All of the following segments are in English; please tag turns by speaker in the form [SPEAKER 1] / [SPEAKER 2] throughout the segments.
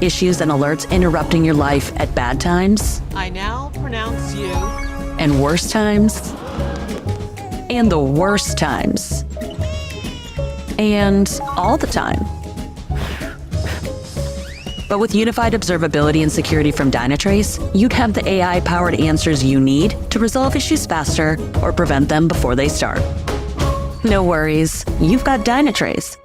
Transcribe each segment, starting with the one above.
[SPEAKER 1] Issues and alerts interrupting your life at bad times?
[SPEAKER 2] I now pronounce you.
[SPEAKER 1] And worse times? And the worst times? And all the time? But with unified observability and security from Dynatrace, you'd have the AI-powered answers you need to resolve issues faster or prevent them before they start. No worries, you've got Dynatrace.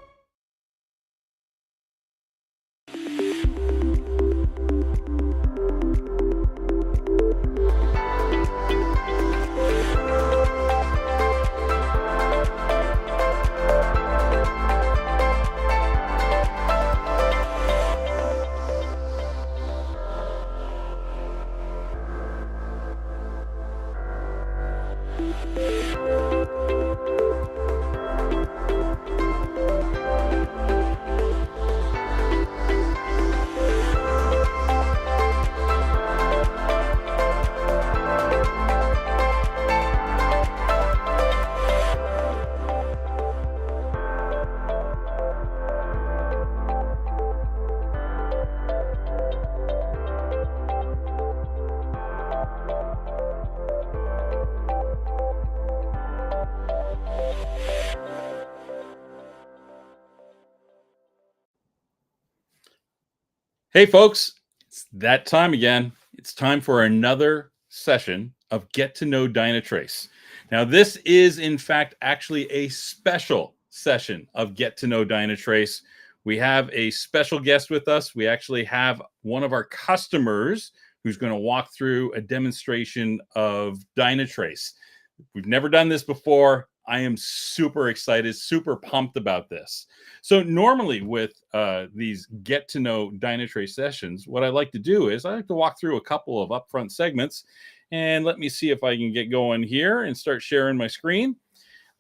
[SPEAKER 3] Hey folks, it's that time again. It's time for another session of Get to Know Dynatrace. Now, this is in fact actually a special session of Get to Know Dynatrace. We have a special guest with us. We actually have one of our customers who's going to walk through a demonstration of Dynatrace. We've never done this before. I am super excited, super pumped about this. So normally with these Get to Know Dynatrace sessions, what I like to do is I like to walk through a couple of upfront segments. And let me see if I can get going here and start sharing my screen.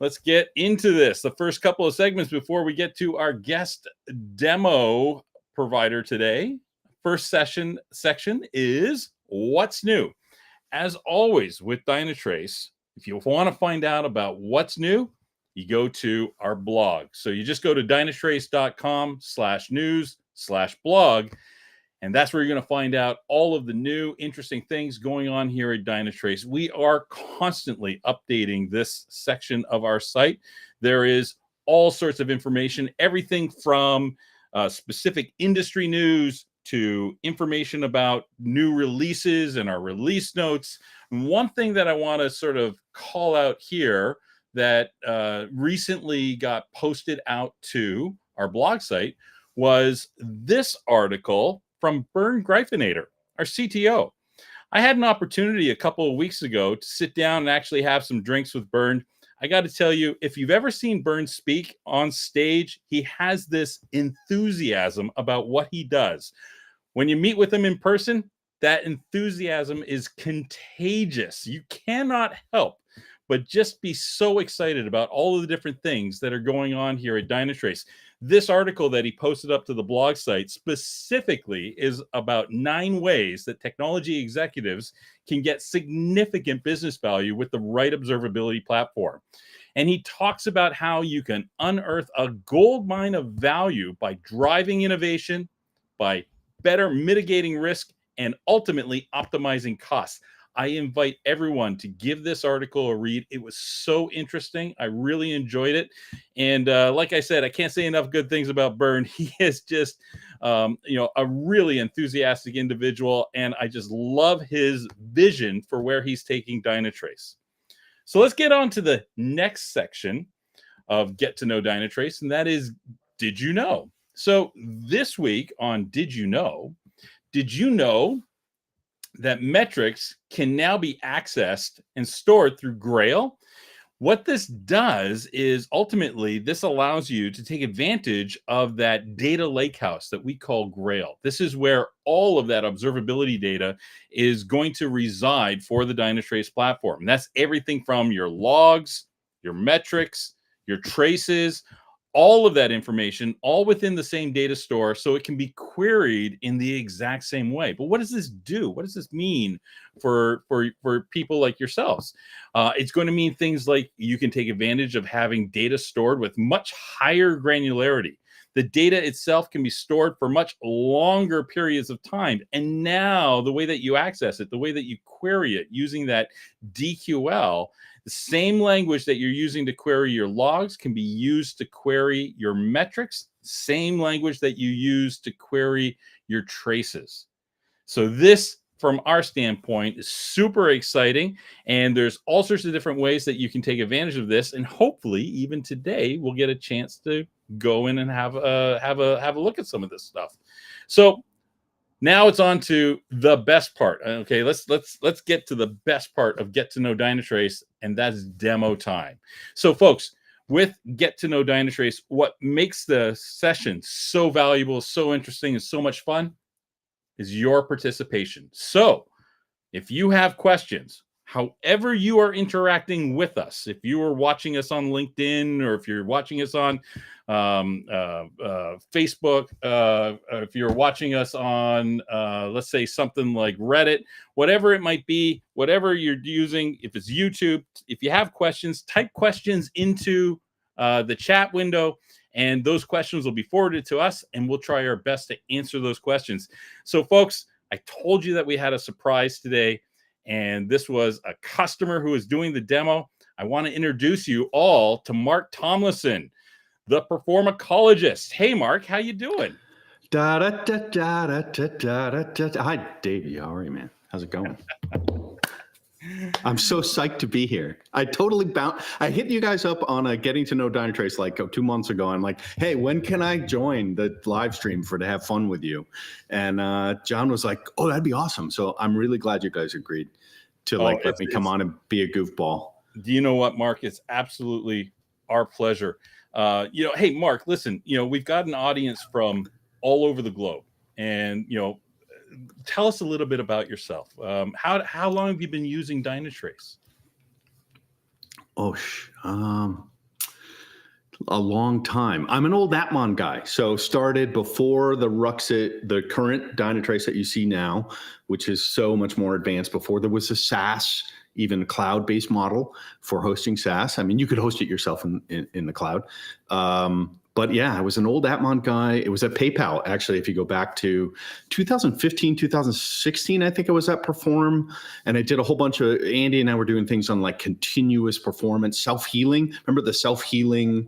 [SPEAKER 3] Let's get into this. The first couple of segments before we get to our guest demo provider today. First section is what's new. As always with Dynatrace, if you want to find out about what's new, you go to our blog. So you just go to dynatrace.com/news/blog, and that's where you're going to find out all of the new interesting things going on here at Dynatrace. We are constantly updating this section of our site. There is all sorts of information, everything from specific industry news to information about new releases and our release notes. One thing that I want to sort of call out here that recently got posted out to our blog site was this article from Bernd Greifenator, our CTO. I had an opportunity a couple of weeks ago to sit down and actually have some drinks with Bernd. I got to tell you, if you've ever seen Bernd speak on stage, he has this enthusiasm about what he does. When you meet with him in person, that enthusiasm is contagious. You cannot help but just be so excited about all of the different things that are going on here at Dynatrace. This article that he posted up to the blog site specifically is about 9 ways that technology executives can get significant business value with the right observability platform. And he talks about how you can unearth a gold mine of value by driving innovation, by better mitigating risk, and ultimately optimizing costs. I invite everyone to give this article a read. It was so interesting. I really enjoyed it. And like I said, I can't say enough good things about Bernd. He is just, a really enthusiastic individual. And I just love his vision for where he's taking Dynatrace. So let's get on to the next section of Get to Know Dynatrace. And that is, did you know? So this week on Did You Know that metrics can now be accessed and stored through Grail? What this does is ultimately this allows you to take advantage of that data lakehouse that we call Grail. This is where all of that observability data is going to reside for the Dynatrace platform. And that's everything from your logs, your metrics, your traces, all of that information, all within the same data store, so it can be queried in the exact same way. But what does this do? What does this mean for people like yourselves? It's going to mean things like you can take advantage of having data stored with much higher granularity. The data itself can be stored for much longer periods of time. And now the way that you access it, the way that you query it using that DQL, the same language that you're using to query your logs can be used to query your metrics, same language that you use to query your traces. So this, from our standpoint, is super exciting, and there's all sorts of different ways that you can take advantage of this. And hopefully, even today, we'll get a chance to go in and have a look at some of this stuff. So now it's on to the best part. Okay, let's get to the best part of Get to Know Dynatrace, and that's demo time. So, folks, with Get to Know Dynatrace, what makes the session so valuable, so interesting, and so much fun is your participation. So if you have questions, however you are interacting with us, if you are watching us on LinkedIn, or if you're watching us on Facebook, if you're watching us on, let's say, something like Reddit, whatever it might be, whatever you're using, if it's YouTube, if you have questions, type questions into the chat window, and those questions will be forwarded to us, and we'll try our best to answer those questions. So, folks, I told you that we had a surprise today, and this was a customer who is doing the demo. I want to introduce you all to Mark Tomlinson, the performacologist. Hey, Mark, how you doing?
[SPEAKER 4] Hi, Davey. How are you, man? How's it going? I'm so psyched to be here. I totally I hit you guys up on a Getting to Know Dynatrace like 2 months ago. I'm like, hey, when can I join the live stream to have fun with you? And John was like, oh, that'd be awesome. So I'm really glad you guys agreed to let me come on and be a goofball.
[SPEAKER 3] Do you know what, Mark? It's absolutely our pleasure. Hey, Mark, listen, we've got an audience from all over the globe, and, tell us a little bit about yourself. How long have you been using Dynatrace?
[SPEAKER 4] A long time. I'm an old Atmon guy. So started before the Ruxit, the current Dynatrace that you see now, which is so much more advanced. Before there was a SaaS, even cloud-based model for hosting SaaS. I mean, you could host it yourself in the cloud. But yeah, I was an old Atmon guy. It was at PayPal, actually, if you go back to 2015, 2016, I think it was at Perform. And I did a whole bunch of, Andy and I were doing things on like continuous performance, self-healing. Remember the self-healing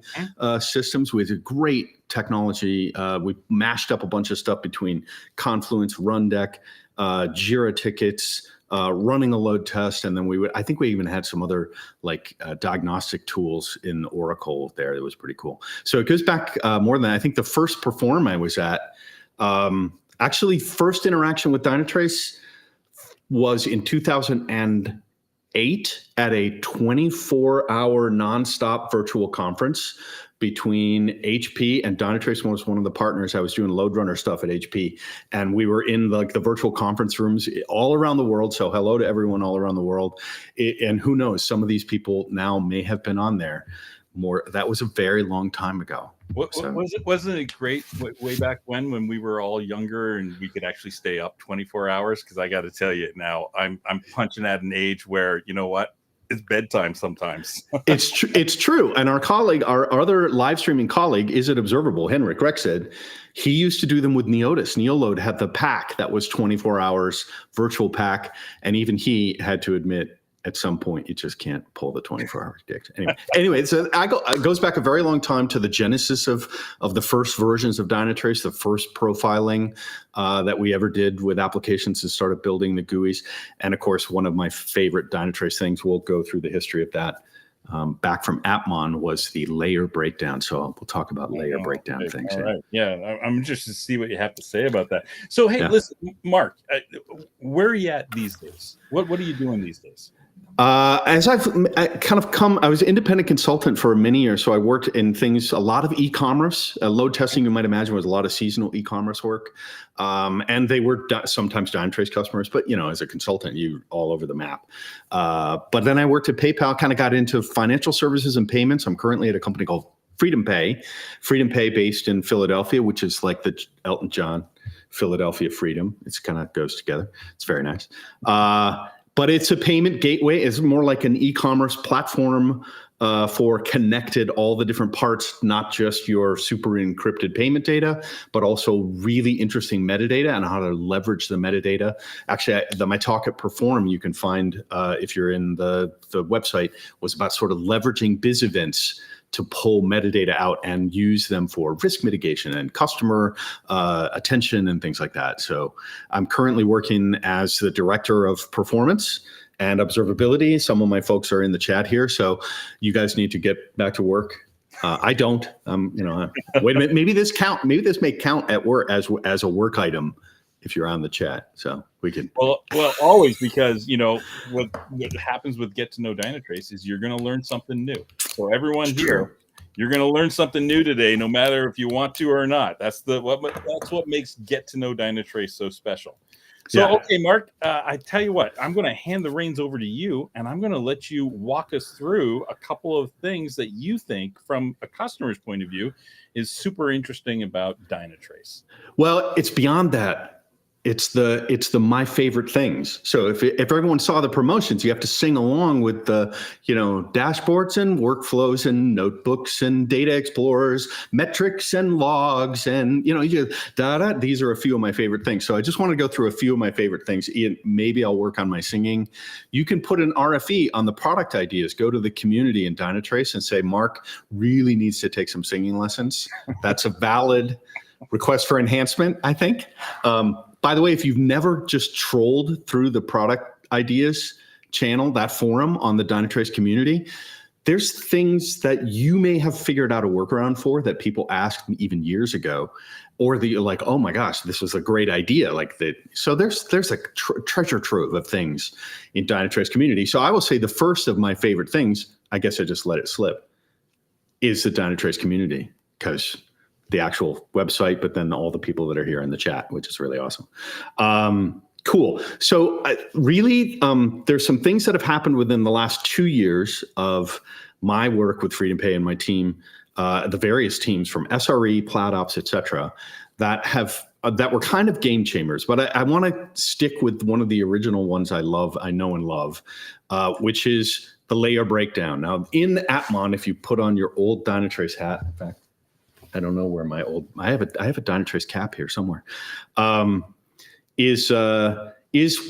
[SPEAKER 4] systems? We had great technology. We mashed up a bunch of stuff between Confluence, Rundeck, Jira tickets, running a load test, and then I think we even had some other like diagnostic tools in Oracle there. That was pretty cool. So it goes back more than that. I think the first Perform I was at, actually first interaction with Dynatrace was in 2008 at a 24-hour nonstop virtual conference between HP and Dynatrace. Was one of the partners. I was doing load runner stuff at HP, and we were in like the virtual conference rooms all around the world. So hello to everyone all around the world. And who knows, some of these people now may have been on there more. That was a very long time ago.
[SPEAKER 3] Wasn't it great way back when we were all younger and we could actually stay up 24 hours? Because I got to tell you now, I'm punching at an age where, you know what? It's bedtime sometimes.
[SPEAKER 4] It's true. And our colleague, our other live streaming colleague, is at Observable, Henrik Rexed. He used to do them with Neotis. Neoload had the pack that was 24 hours virtual pack. And even he had to admit at some point, you just can't pull the 24-hour dick. Anyway, so it goes back a very long time to the genesis of the first versions of Dynatrace, the first profiling that we ever did with applications and started building the GUIs. And of course, one of my favorite Dynatrace things, we'll go through the history of that, back from Atmon, was the layer breakdown. So we'll talk about layer breakdown things.
[SPEAKER 3] All right. Yeah, I'm interested to see what you have to say about that. So, hey, listen, Mark, where are you at these days? What are you doing these days?
[SPEAKER 4] As I was an independent consultant for many years. So I worked in things, a lot of e-commerce, load testing, you might imagine, was a lot of seasonal e-commerce work. And they were sometimes Dynatrace customers, but as a consultant, you're all over the map. But then I worked at PayPal, kind of got into financial services and payments. I'm currently at a company called FreedomPay based in Philadelphia, which is like the Elton John Philadelphia Freedom. It's kind of goes together. It's very nice. But it's a payment gateway. It's more like an e-commerce platform for connected all the different parts, not just your super encrypted payment data, but also really interesting metadata and how to leverage the metadata. Actually, my talk at Perform, you can find if you're in the website, was about sort of leveraging biz events to pull metadata out and use them for risk mitigation and customer attention and things like that. So I'm currently working as the director of performance and observability. Some of my folks are in the chat here, so you guys need to get back to work. I don't. Wait a minute. Maybe this may count at work as a work item if you're on the chat. So we can.
[SPEAKER 3] Well, always, because what happens with Get to Know Dynatrace is you're going to learn something new. So everyone here, you're going to learn something new today, no matter if you want to or not. That's what makes Get to Know Dynatrace so special. So, yeah. Okay, Mark, I tell you what, I'm going to hand the reins over to you, and I'm going to let you walk us through a couple of things that you think, from a customer's point of view, is super interesting about Dynatrace.
[SPEAKER 4] Well, it's beyond that. It's the my favorite things. So if everyone saw the promotions, you have to sing along with the, dashboards and workflows and notebooks and data explorers, metrics and logs, and these are a few of my favorite things. So I just want to go through a few of my favorite things. Ian, maybe I'll work on my singing. You can put an RFE on the product ideas. Go to the community in Dynatrace and say, Mark really needs to take some singing lessons. That's a valid request for enhancement, I think. By the way, if you've never just trolled through the product ideas channel, that forum on the Dynatrace community, there's things that you may have figured out a workaround for that people asked me even years ago, or you're like, oh my gosh, this was a great idea. Like that. So there's a treasure trove of things in Dynatrace community. So I will say the first of my favorite things, I guess I just let it slip, is the Dynatrace community, because the actual website, but then all the people that are here in the chat, which is really awesome. Cool. So really, there's some things that have happened within the last 2 years of my work with FreedomPay and my team, the various teams from SRE, CloudOps, et cetera, that were kind of game changers. But I want to stick with one of the original ones I know and love, which is the layer breakdown. Now, in Appmon, if you put on your old Dynatrace hat, in fact, I don't know where I have a Dynatrace cap here somewhere, is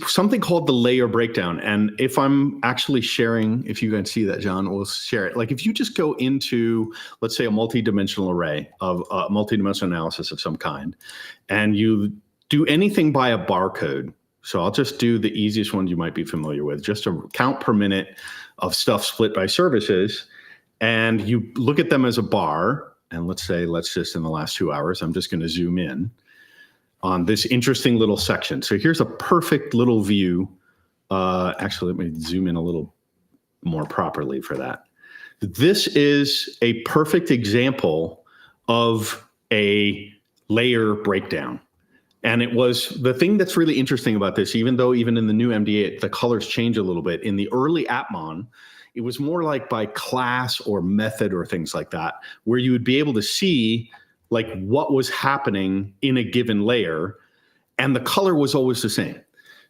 [SPEAKER 4] something called the layer breakdown. And if I'm actually sharing, if you can see that, John, we'll share it. Like if you just go into, let's say, a multi-dimensional array of multi-dimensional analysis of some kind, and you do anything by a barcode. So I'll just do the easiest one you might be familiar with, just a count per minute of stuff split by services. And you look at them as a bar. And let's just in the last 2 hours, I'm just going to zoom in on this interesting little section. So here's a perfect little view. Actually, let me zoom in a little more properly for that. This is a perfect example of a layer breakdown. And it was the thing that's really interesting about this, even in the new MDA, the colors change a little bit. In the early Appmon, it was more like by class or method or things like that, where you would be able to see like what was happening in a given layer, and the color was always the same.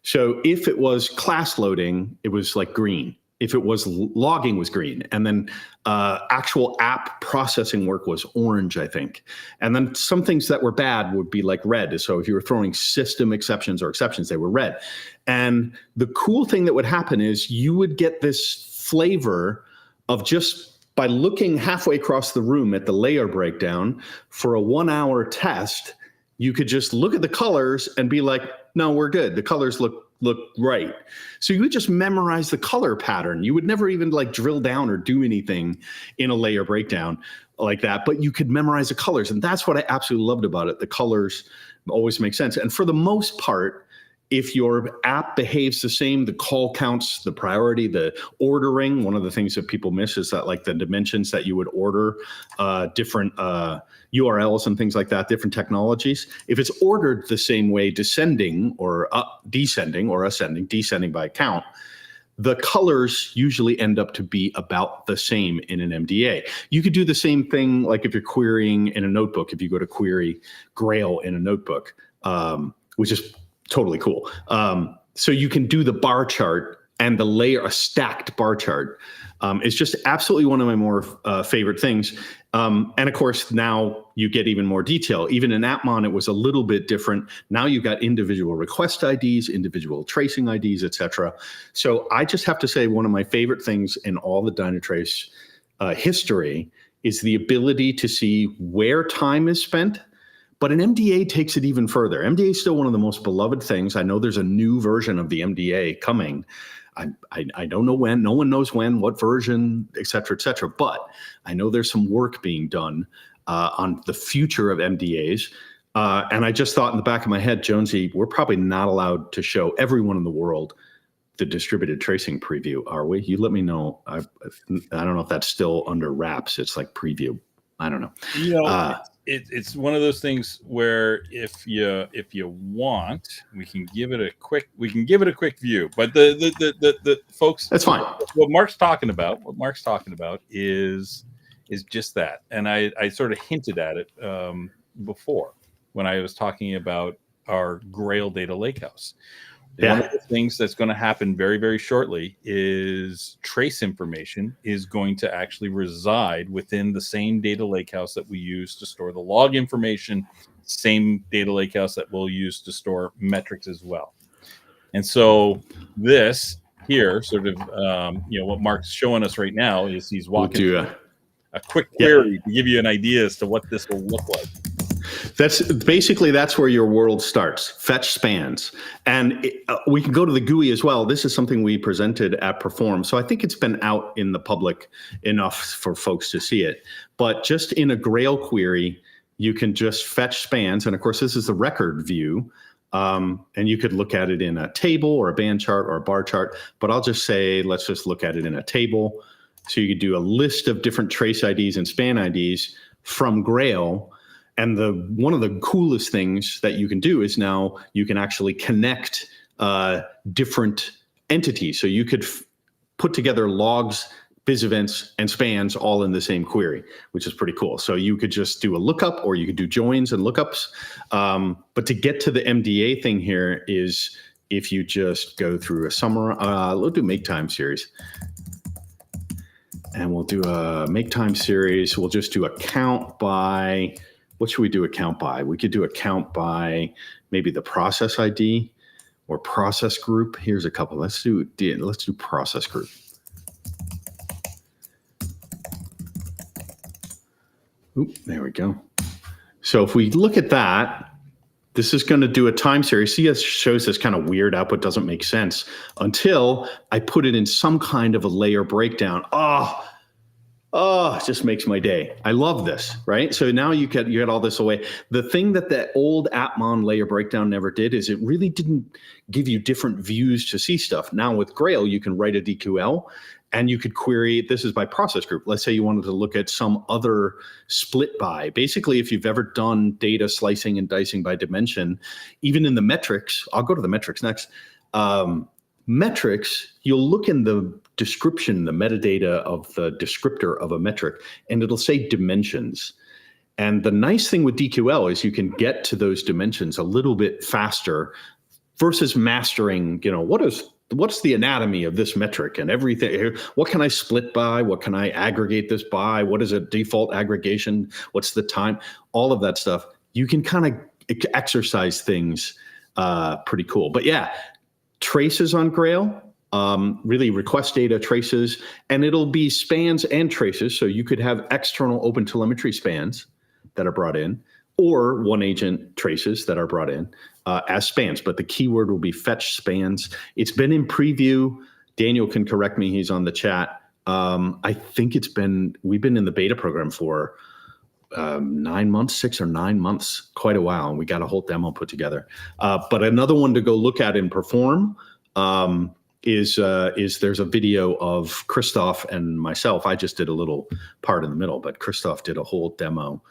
[SPEAKER 4] So if it was class loading, it was like green. If it was logging, was green. And then actual app processing work was orange, I think. And then some things that were bad would be like red. So if you were throwing system exceptions or exceptions, they were red. And the cool thing that would happen is you would get this flavor of, just by looking halfway across the room at the layer breakdown for a 1 hour test, you could just look at the colors and be like, no, we're good. The colors look right. So you would just memorize the color pattern. You would never even like drill down or do anything in a layer breakdown like that, but you could memorize the colors. And that's what I absolutely loved about it. The colors always make sense. And for the most part, if your app behaves the same, the call counts, the priority, the ordering, one of the things that people miss is that like the dimensions that you would order, different URLs and things like that, different technologies. If it's ordered the same way, descending or descending or ascending, descending by count, the colors usually end up to be about the same in an MDA. You could do the same thing like if you're querying in a notebook, if you go to query Grail in a notebook, which is totally cool. So you can do the bar chart and the layer, a stacked bar chart, is just absolutely one of my more favorite things. And of course, now you get even more detail. Even in Appmon, it was a little bit different. Now you've got individual request IDs, individual tracing IDs, etc. So I just have to say, one of my favorite things in all the Dynatrace history is the ability to see where time is spent. But an MDA takes it even further. MDA is still one of the most beloved things. I know there's a new version of the MDA coming. I don't know when. No one knows when, what version, et cetera, but I know there's some work being done on the future of MDAs. And I just thought in the back of my head, Jonesy, we're probably not allowed to show everyone in the world the distributed tracing preview, are we? You let me know. I don't know if that's still under wraps. It's like preview. I don't know.
[SPEAKER 3] It's one of those things where if you want, we can give it a quick view. But the folks,
[SPEAKER 4] that's fine.
[SPEAKER 3] What Mark's talking about is just that, and I sort of hinted at it before when I was talking about our Grail data lakehouse.
[SPEAKER 4] Yeah.
[SPEAKER 3] One of the things that's going to happen very, very shortly is trace information is going to actually reside within the same data lakehouse that we use to store the log information, same data lakehouse that we'll use to store metrics as well. And so this here, sort of, what Mark's showing us right now is he's walking a quick query to give you an idea as to what this will look like.
[SPEAKER 4] That's where your world starts. Fetch spans. And we can go to the GUI as well. This is something we presented at Perform. So I think it's been out in the public enough for folks to see it. But just in a Grail query, you can just fetch spans. And of course, this is the record view. And you could look at it in a table or a band chart or a bar chart. But I'll just say, let's just look at it in a table. So you could do a list of different trace IDs and span IDs from Grail. And one of the coolest things that you can do is now you can actually connect different entities. So you could put together logs, biz events, and spans all in the same query, which is pretty cool. So you could just do a lookup, or you could do joins and lookups. But to get to the MDA thing here is if you just go through a summary, we'll do make time series. And we'll do a make time series. We'll just do a count by... What should we do a count by? We could do a count by maybe the process ID or process group. Here's a couple. Let's do process group. Oop, there we go. So if we look at that, this is going to do a time series. See, it shows this kind of weird output, doesn't make sense until I put it in some kind of a layer breakdown. Oh, it just makes my day. I love this, right? So now you get all this away. The thing that the old Appmon layer breakdown never did is it really didn't give you different views to see stuff. Now with Grail, you can write a DQL and you could query, this is by process group. Let's say you wanted to look at some other split by. Basically, if you've ever done data slicing and dicing by dimension, even in the metrics, I'll go to the metrics next. Metrics, you'll look in the description, the metadata of the descriptor of a metric, and it'll say dimensions. And the nice thing with DQL is you can get to those dimensions a little bit faster versus mastering, what's the anatomy of this metric and everything. What can I split by? What can I aggregate this by? What is a default aggregation? What's the time? All of that stuff. You can kind of exercise things pretty cool. But yeah, traces on Grail, really request data traces, and it'll be spans and traces. So you could have external open telemetry spans that are brought in, or one agent traces that are brought in as spans. But the keyword will be fetch spans. It's been in preview. Daniel can correct me. He's on the chat. I think we've been in the beta program for 9 months, 6 or 9 months, quite a while. And we got a whole demo put together. But another one to go look at and perform is there's a video of Christoph and myself. I just did a little part in the middle, but Christoph did a whole demo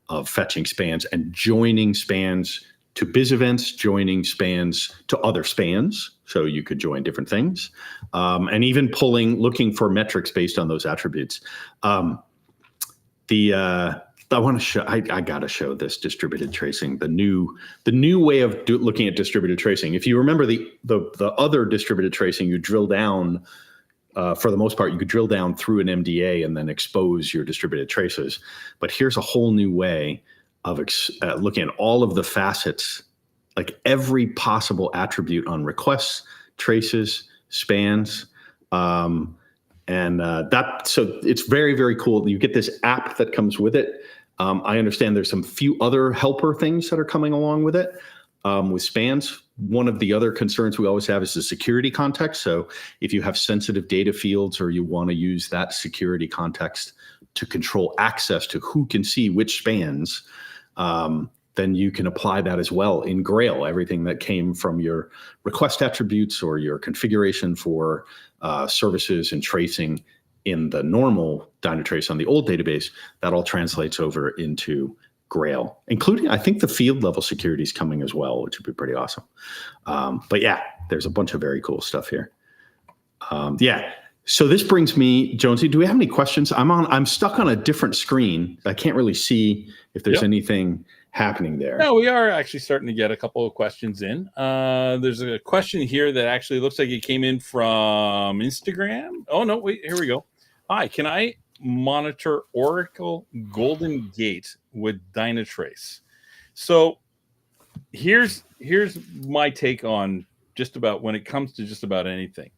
[SPEAKER 4] of fetching spans and joining spans to biz events, joining spans to other spans. So you could join different things, and even looking for metrics based on those attributes. The I want to show. I got to show this distributed tracing, the new way of looking at distributed tracing. If you remember the other distributed tracing, you drill down. For the most part, you could drill down through an MDA and then expose your distributed traces. But here's a whole new way of looking at all of the facets, like every possible attribute on requests, traces, spans. So it's very, very cool. You get this app that comes with it. I understand there's some few other helper things that are coming along with it. With spans, one of the other concerns we always have is the security context. So if you have sensitive data fields or you want to use that security context to control access to who can see which spans, then you can apply that as well in Grail, everything that came from your request attributes or your configuration for services and tracing in the normal Dynatrace on the old database, that all translates over into Grail, including, I think, the field level security is coming as well, which would be pretty awesome. But yeah, there's a bunch of very cool stuff here. So this brings me, Jonesy, do we have any questions? I'm stuck on a different screen. I can't really see if there's anything happening there.
[SPEAKER 3] No, we are actually starting to get a couple of questions in. There's a question here that actually looks like it came in from Instagram. Oh, no, wait, here we go. Hi, can I monitor Oracle Golden Gate with Dynatrace? So here's my take on just about when it comes to just about anything.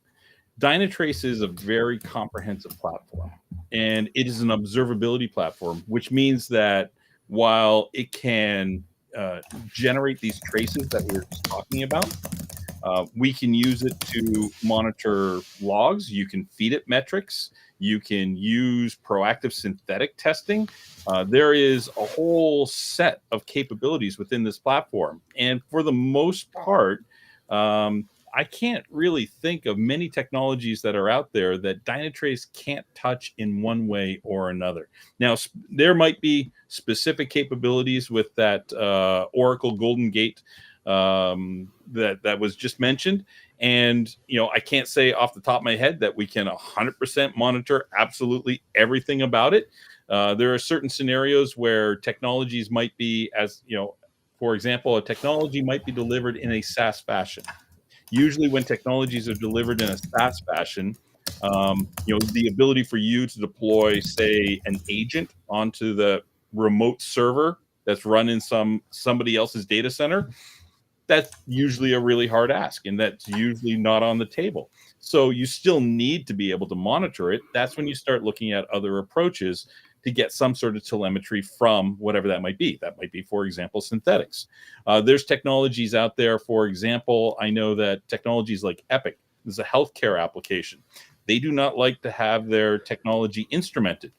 [SPEAKER 3] Dynatrace is a very comprehensive platform, and it is an observability platform, which means that while it can generate these traces that we were just talking about, we can use it to monitor logs. You can feed it metrics. You can use proactive synthetic testing. There is a whole set of capabilities within this platform. And for the most part, I can't really think of many technologies that are out there that Dynatrace can't touch in one way or another. Now, there might be specific capabilities with that Oracle Golden Gate that was just mentioned. And, I can't say off the top of my head that we can 100% monitor absolutely everything about it. There are certain scenarios where technologies might be, for example, a technology might be delivered in a SaaS fashion. Usually when technologies are delivered in a SaaS fashion, the ability for you to deploy, say, an agent onto the remote server that's run in somebody else's data center, that's usually a really hard ask, and that's usually not on the table. So you still need to be able to monitor it. That's when you start looking at other approaches to get some sort of telemetry from whatever that might be. That might be, for example, synthetics. There's technologies out there. For example, I know that technologies like Epic is a healthcare application. They do not like to have their technology instrumented.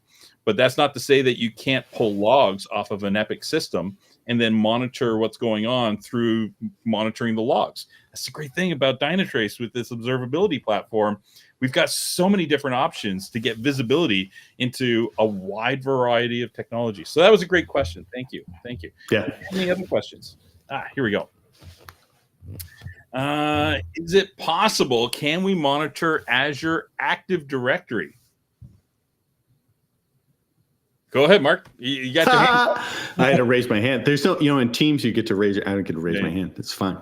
[SPEAKER 3] But that's not to say that you can't pull logs off of an Epic system and then monitor what's going on through monitoring the logs. That's the great thing about Dynatrace with this observability platform. We've got so many different options to get visibility into a wide variety of technologies. So that was a great question. Thank you.
[SPEAKER 4] Yeah.
[SPEAKER 3] Any other questions? Here we go. Is it possible, can we monitor Azure Active Directory? Go ahead, Mark. You got your hand.
[SPEAKER 4] I had to raise my hand. There's no, in Teams, you get to raise. I don't get to raise my hand. It's fine.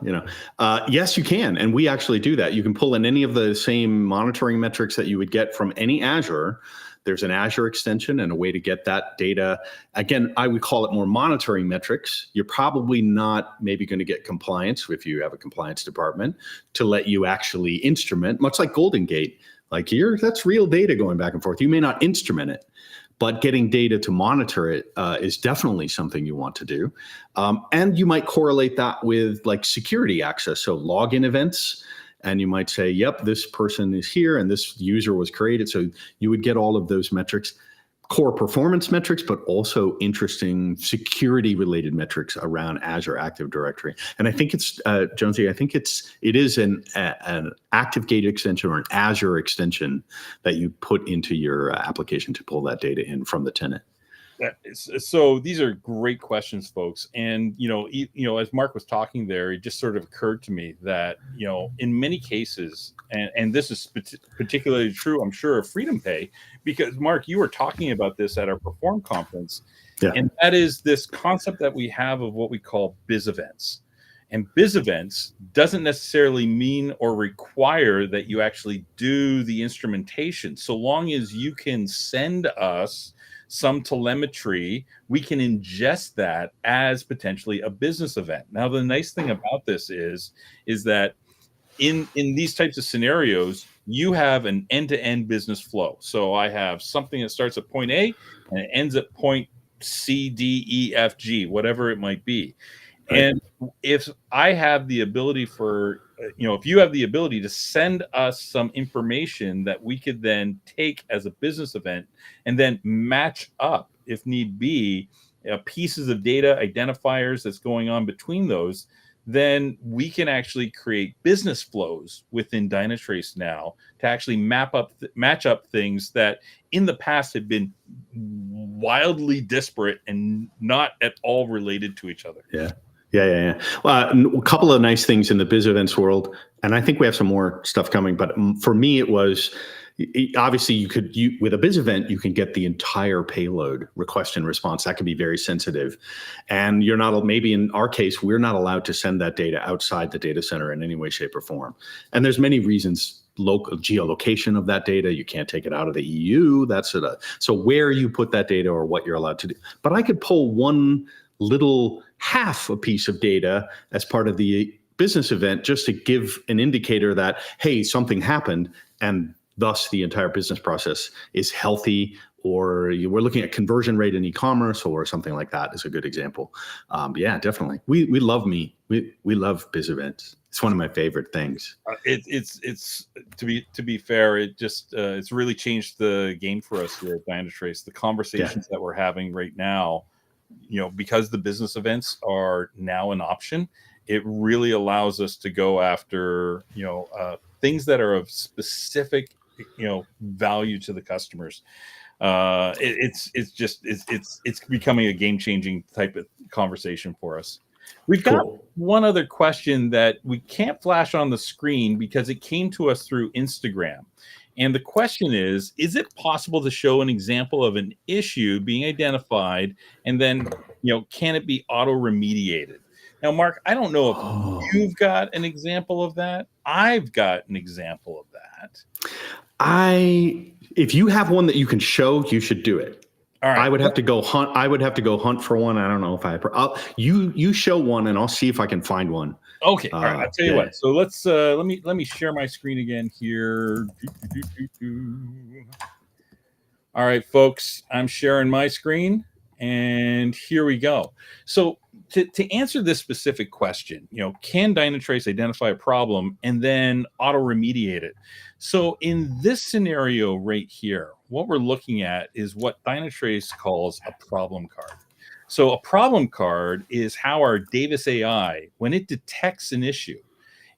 [SPEAKER 4] Yes, you can, and we actually do that. You can pull in any of the same monitoring metrics that you would get from any Azure. There's an Azure extension and a way to get that data. Again, I would call it more monitoring metrics. You're probably not maybe going to get compliance if you have a compliance department to let you actually instrument, much like Golden Gate. Like that's real data going back and forth. You may not instrument it, but getting data to monitor it is definitely something you want to do. And you might correlate that with like security access. So login events, and you might say, yep, this person is here and this user was created. So you would get all of those metrics, core performance metrics, but also interesting security related metrics around Azure Active Directory. And I think it's, Jonesy, I think it is an ActiveGate extension or an Azure extension that you put into your application to pull that data in from the tenant.
[SPEAKER 3] So these are great questions, folks. And as Mark was talking there, it just sort of occurred to me that in many cases, and this is particularly true, I'm sure, of FreedomPay, because Mark, you were talking about this at our Perform conference, and that is this concept that we have of what we call biz events. And biz events doesn't necessarily mean or require that you actually do the instrumentation. So long as you can send us some telemetry, we can ingest that as potentially a business event. Now, the nice thing about this is that in these types of scenarios, you have an end-to-end business flow. So I have something that starts at point A and it ends at point C, D, E, F, G, whatever it might be. Right. And if I have the ability if you have the ability to send us some information that we could then take as a business event and then match up, if need be, pieces of data, identifiers that's going on between those, then we can actually create business flows within Dynatrace now to actually match up things that in the past had been wildly disparate and not at all related to each other.
[SPEAKER 4] Yeah. Well, a couple of nice things in the biz events world, and I think we have some more stuff coming. But for me, it was obviously with a biz event, you can get the entire payload, request and response. That can be very sensitive, and you're not, maybe in our case, we're not allowed to send that data outside the data center in any way, shape, or form. And there's many reasons. Local geolocation of that data, you can't take it out of the EU. So where you put that data or what you're allowed to do. But I could pull one little half a piece of data as part of the business event just to give an indicator that, hey, something happened, and thus the entire business process is healthy, or we're looking at conversion rate in e-commerce or something like that is a good example. Yeah, definitely. We love biz events. It's one of my favorite things.
[SPEAKER 3] It's to be fair, it's really changed the game for us here at Dynatrace. The conversations that we're having right now, because the business events are now an option, it really allows us to go after, things that are of specific, value to the customers. It's becoming a game-changing type of conversation for us. We've got one other question that we can't flash on the screen because it came to us through Instagram. And the question is it possible to show an example of an issue being identified and then, can it be auto-remediated? Now, Mark, I don't know if you've got an example of that. I've got an example of that.
[SPEAKER 4] If you have one that you can show, you should do it.
[SPEAKER 3] All right.
[SPEAKER 4] I would have to go hunt for one. I don't know if you show one and I'll see if I can find one.
[SPEAKER 3] Okay. All right. I'll tell you what. So let's let me share my screen again here. All right, folks, I'm sharing my screen and here we go. So to answer this specific question, can Dynatrace identify a problem and then auto remediate it? So in this scenario right here, what we're looking at is what Dynatrace calls a problem card. So a problem card is how our Davis AI, when it detects an issue,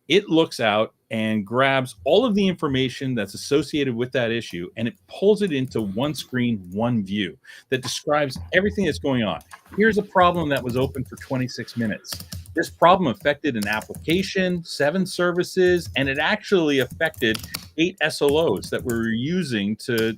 [SPEAKER 3] it looks out and grabs all of the information that's associated with that issue, and it pulls it into one screen, one view that describes everything that's going on. Here's a problem that was open for 26 minutes. This problem affected an application, 7 services, and it actually affected 8 SLOs that we're using to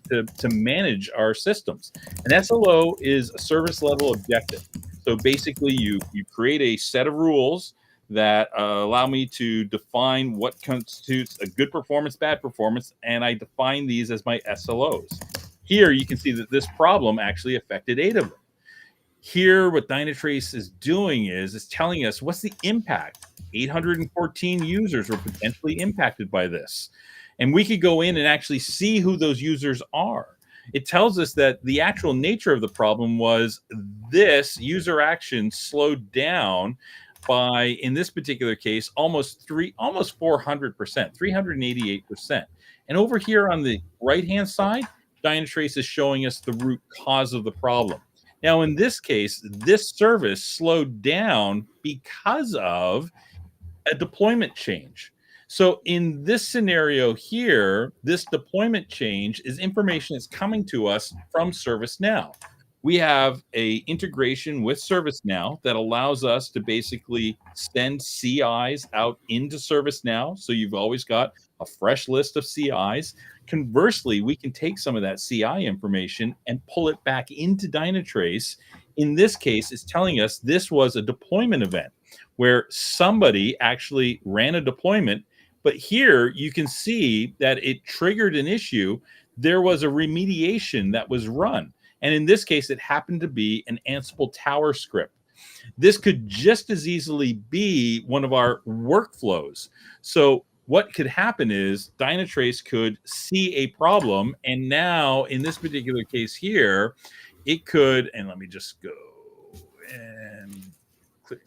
[SPEAKER 3] manage our systems. An SLO is a service level objective. So basically, you create a set of rules that allow me to define what constitutes a good performance, bad performance, and I define these as my SLOs. Here, you can see that this problem actually affected 8 of them. Here, what Dynatrace is doing is telling us what's the impact. 814 users were potentially impacted by this. And we could go in and actually see who those users are. It tells us that the actual nature of the problem was this user action slowed down by, in this particular case, almost 400%, 388%. And over here on the right-hand side, Dynatrace is showing us the root cause of the problem. Now, in this case, this service slowed down because of a deployment change. So in this scenario here, this deployment change is information that's coming to us from ServiceNow. we have a integration with ServiceNow that allows us to basically send CIs out into ServiceNow. So you've always got a fresh list of CIs. Conversely, we can take some of that CI information and pull it back into Dynatrace. In this case, it's telling us this was a deployment event where somebody actually ran a deployment. But here you can see that it triggered an issue. There was a remediation that was run. And in this case, it happened to be an Ansible Tower script. This could just as easily be one of our workflows. So what could happen is Dynatrace could see a problem. And now in this particular case here, it could, and let me just go and click.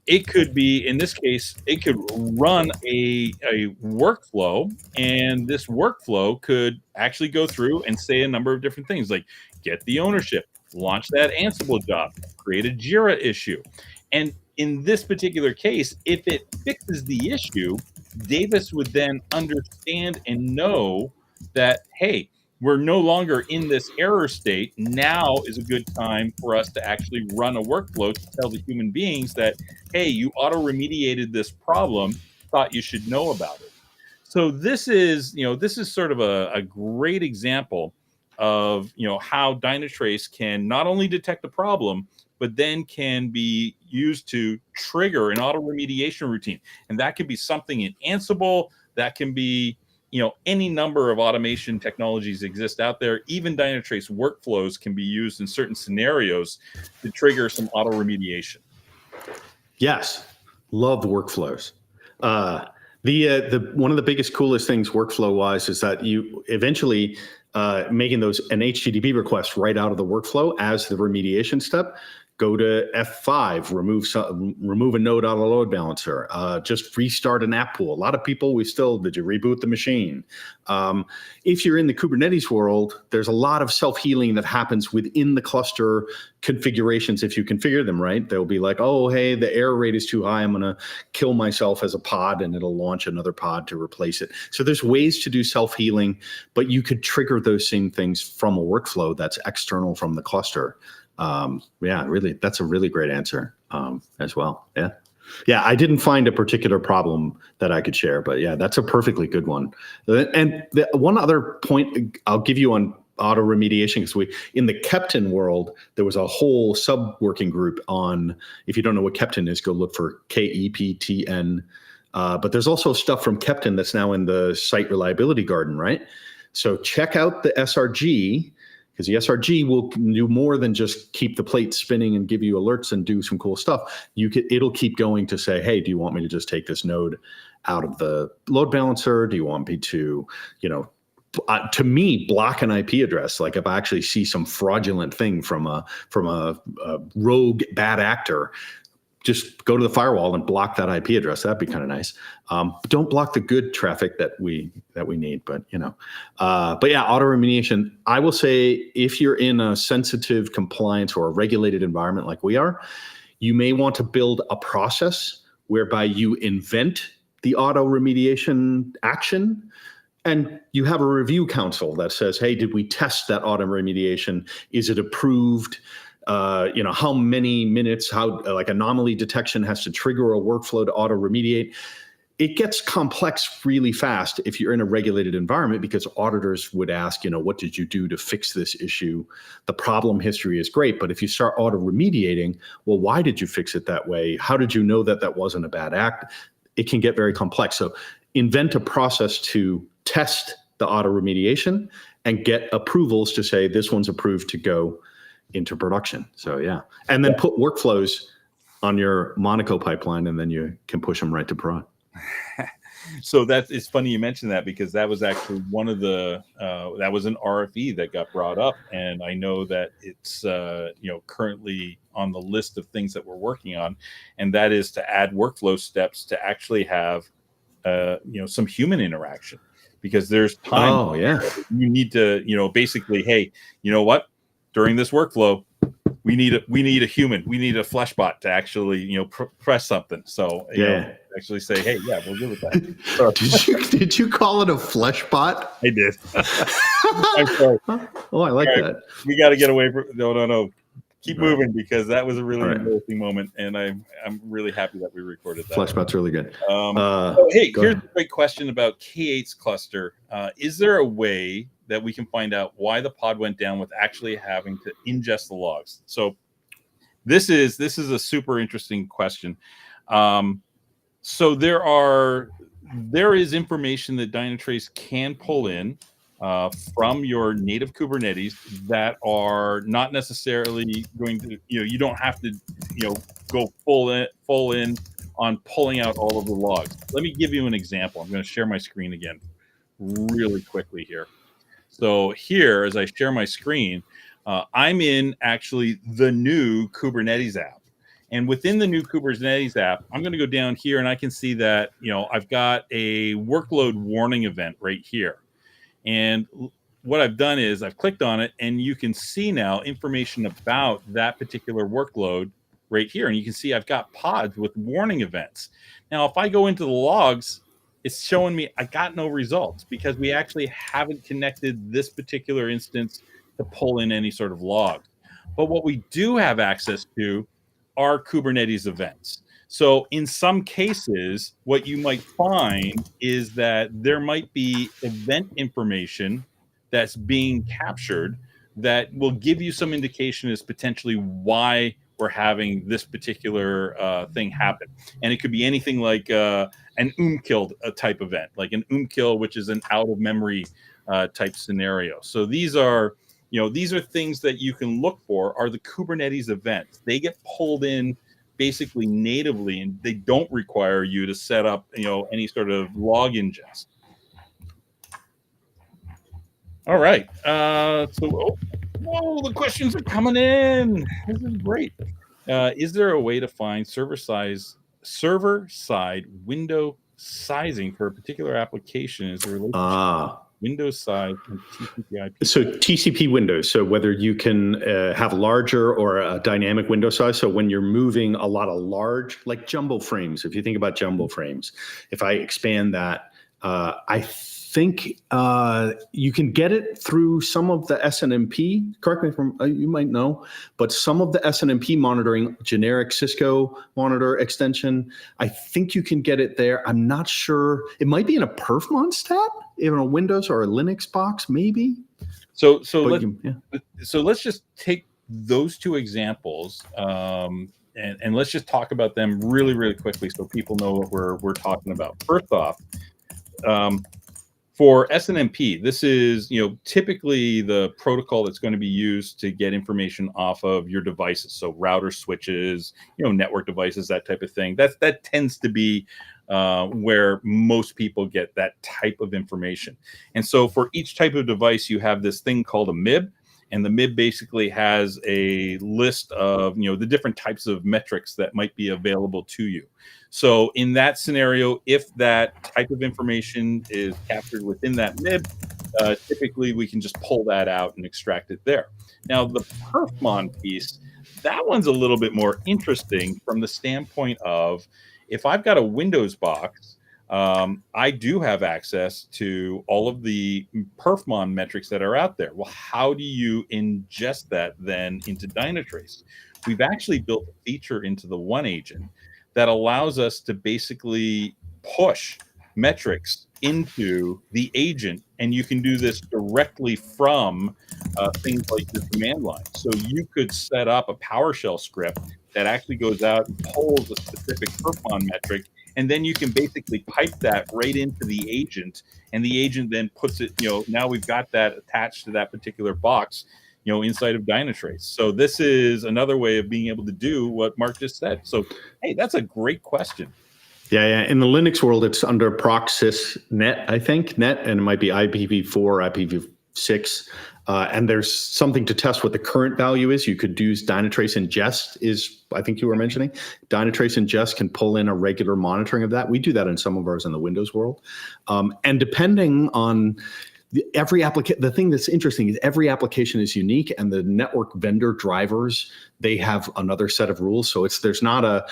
[SPEAKER 3] It could be, in this case, it could run a workflow, and this workflow could actually go through and say a number of different things like get the ownership, launch that Ansible job, create a Jira issue. And in this particular case, if it fixes the issue, Davis would then understand and know that, hey, we're no longer in this error state. Now is a good time for us to actually run a workflow to tell the human beings that, hey, you auto-remediated this problem, thought you should know about it. So this is sort of a great example of, how Dynatrace can not only detect the problem, but then can be used to trigger an auto-remediation routine. And that can be something in Ansible, that can be any number of automation technologies exist out there. Even Dynatrace workflows can be used in certain scenarios to trigger some auto remediation.
[SPEAKER 4] Yes, love workflows. The one of the biggest, coolest things workflow wise is that you eventually making those an HTTP request right out of the workflow as the remediation step. Go to F5, remove a node out of the load balancer, just restart an app pool. A lot of people, did you reboot the machine? If you're in the Kubernetes world, there's a lot of self-healing that happens within the cluster configurations. If you configure them right, they'll be like, oh, hey, the error rate is too high. I'm going to kill myself as a pod, and it'll launch another pod to replace it. So there's ways to do self-healing, but you could trigger those same things from a workflow that's external from the cluster. Really, that's a really great answer as well. Yeah, I didn't find a particular problem that I could share, but yeah, that's a perfectly good one. And one other point I'll give you on auto remediation, because in the Keptn world, there was a whole sub-working group on, if you don't know what Keptn is, go look for KEPTN. But there's also stuff from Keptn that's now in the site reliability garden, right? So check out the SRG, because the SRG will do more than just keep the plate spinning and give you alerts and do some cool stuff. It'll keep going to say, hey, do you want me to just take this node out of the load balancer? Do you want me to, to me, block an IP address? Like if I actually see some fraudulent thing from a rogue bad actor, just go to the firewall and block that IP address. That'd be kind of nice. But don't block the good traffic that we need. But yeah, auto remediation. I will say, if you're in a sensitive compliance or a regulated environment like we are, you may want to build a process whereby you invent the auto remediation action, and you have a review council that says, hey, did we test that auto remediation? Is it approved? How many minutes, like anomaly detection has to trigger a workflow to auto remediate. It gets complex really fast if you're in a regulated environment, because auditors would ask, what did you do to fix this issue? The problem history is great, but if you start auto remediating, well, why did you fix it that way? How did you know that wasn't a bad act? It can get very complex. So invent a process to test the auto remediation and get approvals to say this one's approved to go into production. So yeah, and then put workflows on your Monaco pipeline, and then you can push them right to prod.
[SPEAKER 3] So it's funny you mentioned that, because that was actually one of the that was an RFE that got brought up, and I know that it's currently on the list of things that we're working on, and that is to add workflow steps to actually have some human interaction, because there's time you need to basically, hey, you know what? During this workflow, we need a human, we need a flesh bot to actually press something. So actually say, hey, yeah, we'll good with that.
[SPEAKER 4] Did you call it a flesh bot?
[SPEAKER 3] I did. I'm sorry.
[SPEAKER 4] Oh, I like that.
[SPEAKER 3] We got to get away from no. keep moving because that was a really
[SPEAKER 4] All right.
[SPEAKER 3] embarrassing moment, and I'm really happy that we recorded that.
[SPEAKER 4] Flashbot's really good.
[SPEAKER 3] Hey,
[SPEAKER 4] go
[SPEAKER 3] here's
[SPEAKER 4] ahead.
[SPEAKER 3] a great question about K8's cluster. Is there a way that we can find out why the pod went down with actually having to ingest the logs? So this is a super interesting question. So there is information that Dynatrace can pull in from your native Kubernetes that are not necessarily going to, you don't have to, go full in on pulling out all of the logs. Let me give you an example. I'm going to share my screen again really quickly here. So here, as I share my screen, I'm in actually the new Kubernetes app. And within the new Kubernetes app, I'm going to go down here and I can see that, I've got a workload warning event right here. And what I've done is I've clicked on it and you can see now information about that particular workload right here. And you can see I've got pods with warning events. Now, if I go into the logs, it's showing me I got no results because we actually haven't connected this particular instance to pull in any sort of logs. But what we do have access to are Kubernetes events. So in some cases, what you might find is that there might be event information that's being captured that will give you some indication as potentially why we're having this particular thing happen. And it could be anything like an kill type event, like an kill, which is an out of memory type scenario. So these are things that you can look for are the Kubernetes events. They get pulled in basically natively, and they don't require you to set up, any sort of log ingest. All right. So, the questions are coming in. This is great. Is there a way to find server-side window sizing for a particular application? Is there a relationship Windows side and TCP/IP?
[SPEAKER 4] So TCP windows. So whether you can have larger or a dynamic window size. So when you're moving a lot of large, like jumbo frames, if you think about jumbo frames, if I expand that, I think you can get it through some of the SNMP. Correct me if you might know, but some of the SNMP monitoring, generic Cisco monitor extension, I think you can get it there. I'm not sure. It might be in a perfmon stat, in a Windows or a Linux box, maybe.
[SPEAKER 3] So let's just take those two examples and let's just talk about them really, really quickly so people know what we're talking about. First off, for SNMP, this is typically the protocol that's going to be used to get information off of your devices. So router switches, network devices, that type of thing. That tends to be where most people get that type of information. And so for each type of device, you have this thing called a MIB. And the MIB basically has a list of the different types of metrics that might be available to you. So in that scenario, if that type of information is captured within that MIB, typically we can just pull that out and extract it there. Now the perfmon piece, that one's a little bit more interesting from the standpoint of if I've got a Windows box, I do have access to all of the perfmon metrics that are out there. Well, how do you ingest that then into Dynatrace? We've actually built a feature into the One agent that allows us to basically push metrics into the agent, and you can do this directly from things like your command line. So you could set up a PowerShell script that actually goes out and pulls a specific perfmon metric, and then you can basically pipe that right into the agent, and the agent then puts it, now we've got that attached to that particular box, inside of Dynatrace. So this is another way of being able to do what Mark just said. So, hey, that's a great question.
[SPEAKER 4] Yeah. In the Linux world, it's under procsysnet, I think, net, and it might be IPv4, IPv6. And there's something to test what the current value is. You could use Dynatrace ingest is, I think you were mentioning. Dynatrace ingest can pull in a regular monitoring of that. We do that in some of ours in the Windows world. And depending on the thing that's interesting is every application is unique, and the network vendor drivers, they have another set of rules. So there's not a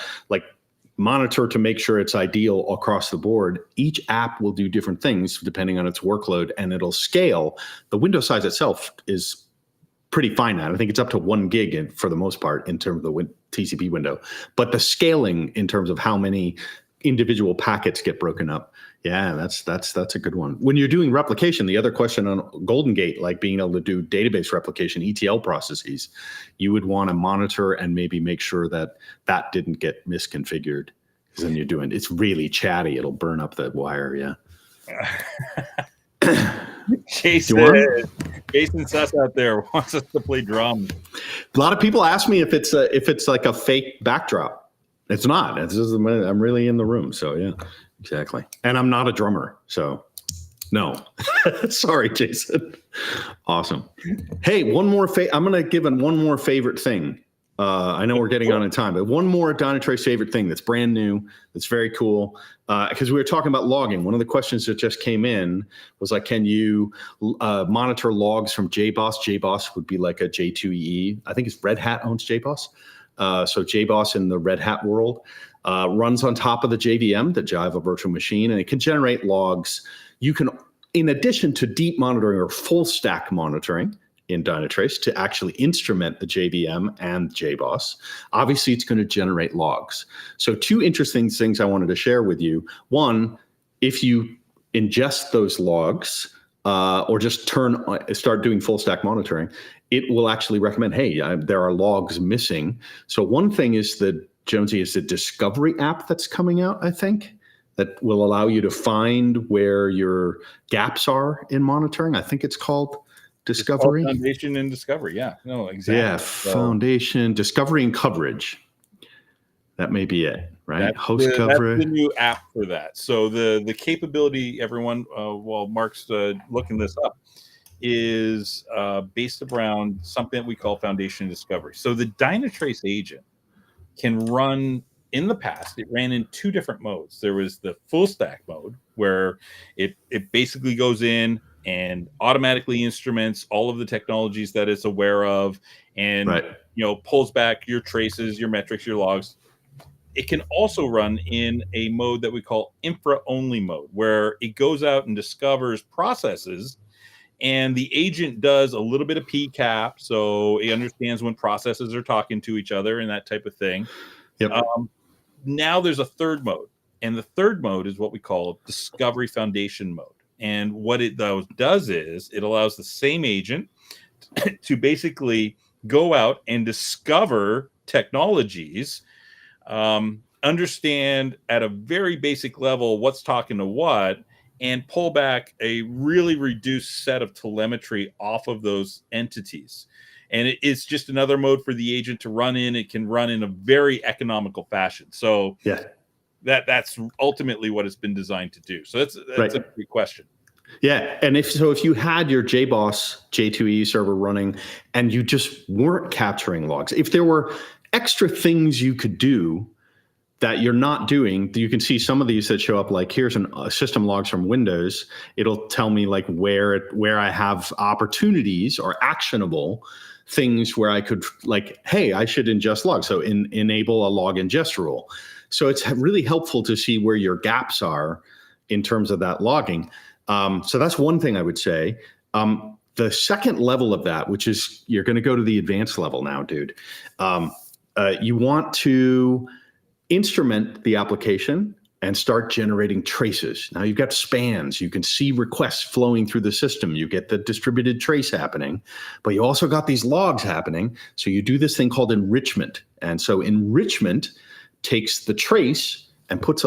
[SPEAKER 4] monitor to make sure it's ideal across the board. Each app will do different things depending on its workload, and it'll scale. The window size itself is pretty finite. I think it's up to 1 gig for the most part in terms of the TCP window. But the scaling in terms of how many individual packets get broken up, yeah, that's a good one. When you're doing replication, the other question on Golden Gate, like being able to do database replication, ETL processes, you would want to monitor and maybe make sure that that didn't get misconfigured. Because then you're doing, it's really chatty. It'll burn up the wire. Yeah.
[SPEAKER 3] Jason Suss out there wants us to play drums.
[SPEAKER 4] A lot of people ask me if it's like a fake backdrop. It's not. It's just, I'm really in the room. So yeah, exactly. And I'm not a drummer. So no. Sorry, Jason. Awesome. Hey, one more. I'm going to give one more favorite thing. I know we're getting on in time, but one more Dynatrace favorite thing that's brand new, that's very cool. Because we were talking about logging. One of the questions that just came in was like, can you monitor logs from JBoss? JBoss would be like a J2EE. I think it's Red Hat owns JBoss. So JBoss in the Red Hat world runs on top of the JVM, the Java Virtual Machine, and it can generate logs. You can, in addition to deep monitoring or full stack monitoring in Dynatrace, to actually instrument the JVM and JBoss, obviously it's going to generate logs. So 2 interesting things I wanted to share with you. One, if you ingest those logs or just start doing full stack monitoring, it will actually recommend, hey, there are logs missing. So one thing is Jonesy is the discovery app that's coming out, I think, that will allow you to find where your gaps are in monitoring. I think it's called Discovery.
[SPEAKER 3] Foundation and Discovery. Yeah, no, exactly.
[SPEAKER 4] Yeah, Foundation, Discovery and Coverage. That may be it, right? Host coverage.
[SPEAKER 3] That's the new app for that. So the capability, everyone, while Mark's looking this up, is based around something that we call Foundation Discovery. So the Dynatrace agent can run, in the past, it ran in 2 different modes. There was the full stack mode, where it basically goes in and automatically instruments all of the technologies that it's aware of, and pulls back your traces, your metrics, your logs. It can also run in a mode that we call infra-only mode, where it goes out and discovers processes, and the agent does a little bit of PCAP, so it understands when processes are talking to each other and that type of thing.
[SPEAKER 4] Yep.
[SPEAKER 3] Now there's a 3rd mode, and the 3rd mode is what we call Discovery Foundation mode. And what it does is it allows the same agent to basically go out and discover technologies, understand at a very basic level what's talking to what, and pull back a really reduced set of telemetry off of those entities. And it's just another mode for the agent to run in. It can run in a very economical fashion. So yeah. That's ultimately what it's been designed to do. So that's right. A great question.
[SPEAKER 4] Yeah, and if you had your JBoss J2EE server running and you just weren't capturing logs, if there were extra things you could do that you're not doing, you can see some of these that show up like, here's a system logs from Windows. It'll tell me like where I have opportunities or actionable things where I could like, hey, I should ingest logs. So enable a log ingest rule. So it's really helpful to see where your gaps are in terms of that logging. So that's one thing I would say. The second level of that, which is you're going to go to the advanced level now, dude. You want to instrument the application and start generating traces. Now you've got spans. You can see requests flowing through the system. You get the distributed trace happening, but you also got these logs happening. So you do this thing called enrichment. And so enrichment takes the trace and takes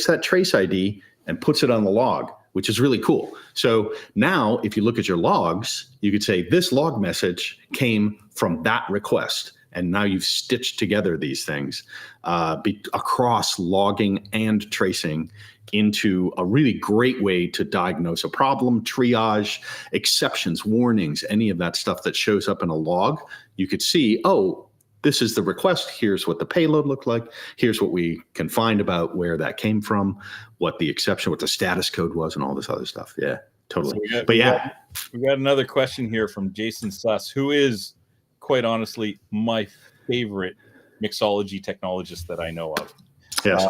[SPEAKER 4] that trace ID and puts it on the log, which is really cool. So now if you look at your logs, you could say this log message came from that request. And now you've stitched together these things across logging and tracing into a really great way to diagnose a problem, triage, exceptions, warnings, any of that stuff that shows up in a log. You could see, oh, this is the request. Here's what the payload looked like. Here's what we can find about where that came from, what the exception, what the status code was, and all this other stuff. Yeah, totally. So we
[SPEAKER 3] got another question here from Jason Suss, who is, quite honestly, my favorite mixology technologist that I know of.
[SPEAKER 4] Yes.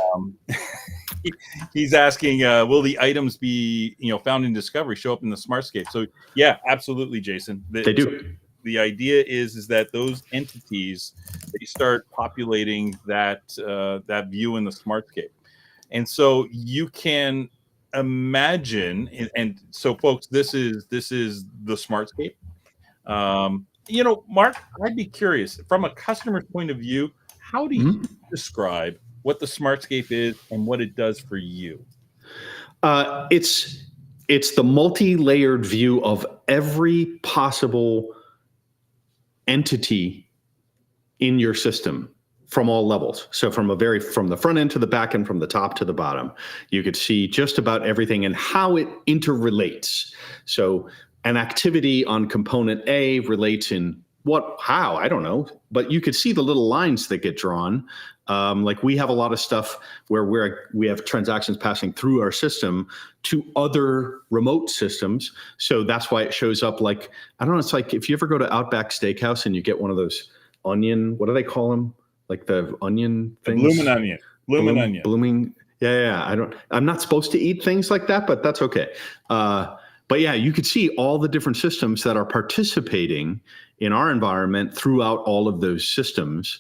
[SPEAKER 3] He's asking, will the items be found in Discovery show up in the Smartscape? So yeah, absolutely, Jason.
[SPEAKER 4] They do.
[SPEAKER 3] the idea is that those entities, they start populating that that view in the Smartscape. And so you can imagine, and so folks, this is the Smartscape. Mark, I'd be curious from a customer's point of view, how do you describe what the Smartscape is and what it does for you?
[SPEAKER 4] It's the multi-layered view of every possible entity in your system from all levels. So from the front end to the back end, from the top to the bottom, you could see just about everything and how it interrelates. So an activity on component A relates in how, I don't know, but you could see the little lines that get drawn. Like we have a lot of stuff where we have transactions passing through our system to other remote systems. So that's why it shows up like, I don't know, it's like if you ever go to Outback Steakhouse and you get one of those onion, what do they call them? Like the onion things?
[SPEAKER 3] Bloomin' onion. Onion.
[SPEAKER 4] Blooming. Yeah. I'm not supposed to eat things like that, but that's okay. But yeah, you could see all the different systems that are participating in our environment throughout all of those systems.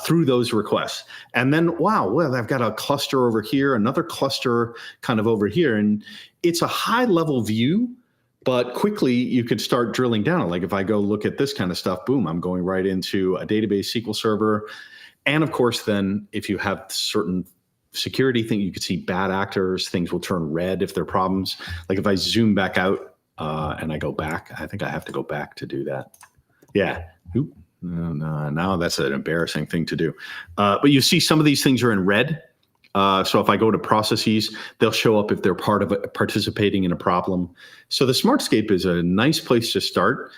[SPEAKER 4] Through those requests. And then, I've got a cluster over here, another cluster kind of over here. And it's a high level view, but quickly you could start drilling down. Like if I go look at this kind of stuff, boom, I'm going right into a database SQL server. And of course, then if you have certain security thing, you could see bad actors, things will turn red if there are problems. Like if I zoom back out and I go back, I think I have to go back to do that. Yeah. Oop. No, now that's an embarrassing thing to do. But you see some of these things are in red. So if I go to processes, they'll show up if they're part of participating in a problem. So the Smartscape is a nice place to start.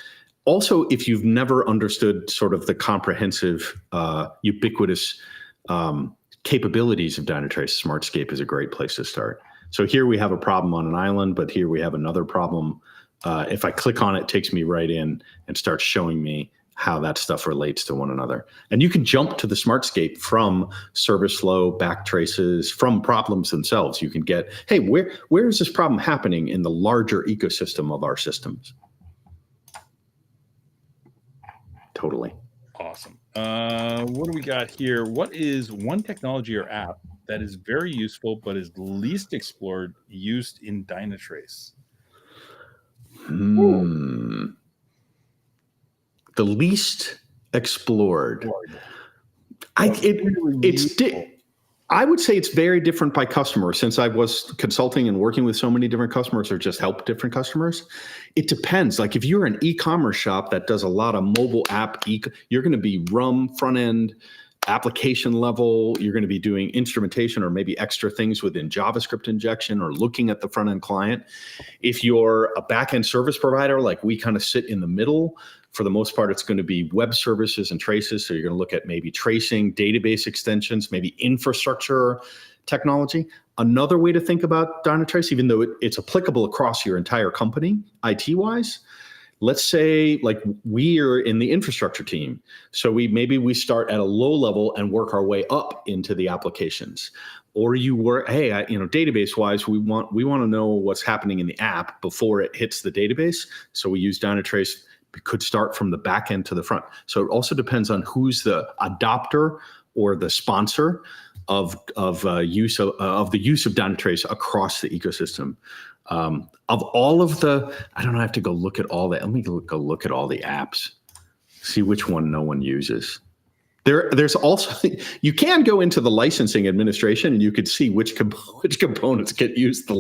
[SPEAKER 4] Also, if you've never understood sort of the comprehensive, ubiquitous capabilities of Dynatrace, Smartscape is a great place to start. So here we have a problem on an island, but here we have another problem. If I click on it, it takes me right in and starts showing me how that stuff relates to one another. And you can jump to the Smartscape from service flow, back traces, from problems themselves. You can get, hey, where is this problem happening in the larger ecosystem of our systems? Totally.
[SPEAKER 3] Awesome. What do we got here? What is one technology or app that is very useful but is least explored used in Dynatrace?
[SPEAKER 4] The least explored. I would say it's very different by customer. Since I was consulting and working with so many different customers or just help different customers, it depends. Like if you're an e-commerce shop that does a lot of mobile app, you're going to be front end, application level. You're going to be doing instrumentation or maybe extra things within JavaScript injection or looking at the front end client. If you're a back end service provider, like we kind of sit in the middle, for the most part, it's going to be web services and traces. So you're going to look at maybe tracing, database extensions, maybe infrastructure technology. Another way to think about Dynatrace, even though it's applicable across your entire company, IT-wise, let's say like we are in the infrastructure team. So we start at a low level and work our way up into the applications. Or you work, database-wise, we want to know what's happening in the app before it hits the database. So we use Dynatrace. We could start from the back end to the front. So it also depends on who's the adopter or the sponsor of use of Dynatrace across the ecosystem. Of all of the, I don't know, I have to go look at all that. Let me go look at all the apps, see which one no one uses. There's also, you can go into the licensing administration and you could see which components get used the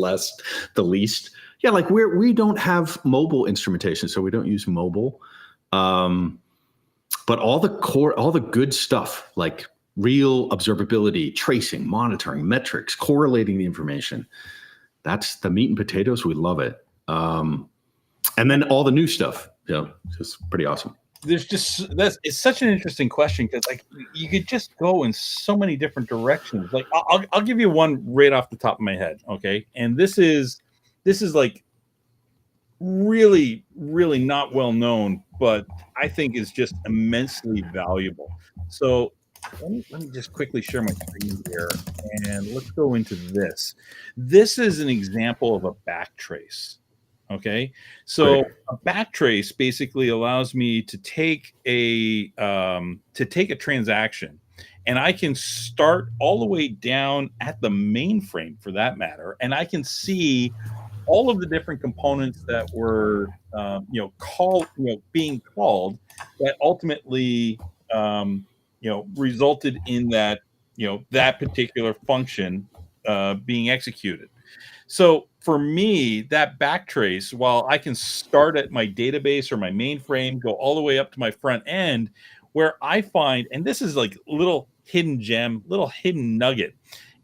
[SPEAKER 4] least. Yeah, like we don't have mobile instrumentation, so we don't use mobile. But all the good stuff, like real observability, tracing, monitoring, metrics, correlating the information, that's the meat and potatoes. We love it. And then all the new stuff, it's pretty awesome.
[SPEAKER 3] It's such an interesting question because like you could just go in so many different directions. Like I'll give you one right off the top of my head, okay? And this is like really, really not well known, but I think is just immensely valuable. So let me just quickly share my screen here and let's go into this. This is an example of a backtrace. Okay, so
[SPEAKER 4] Great.
[SPEAKER 3] a backtrace basically allows me to take a transaction, and I can start all the way down at the mainframe for that matter, and I can see all of the different components that were being called that ultimately resulted in that that particular function being executed. So for me, that backtrace, while I can start at my database or my mainframe, go all the way up to my front end, where I find, and this is like little hidden gem, little hidden nugget,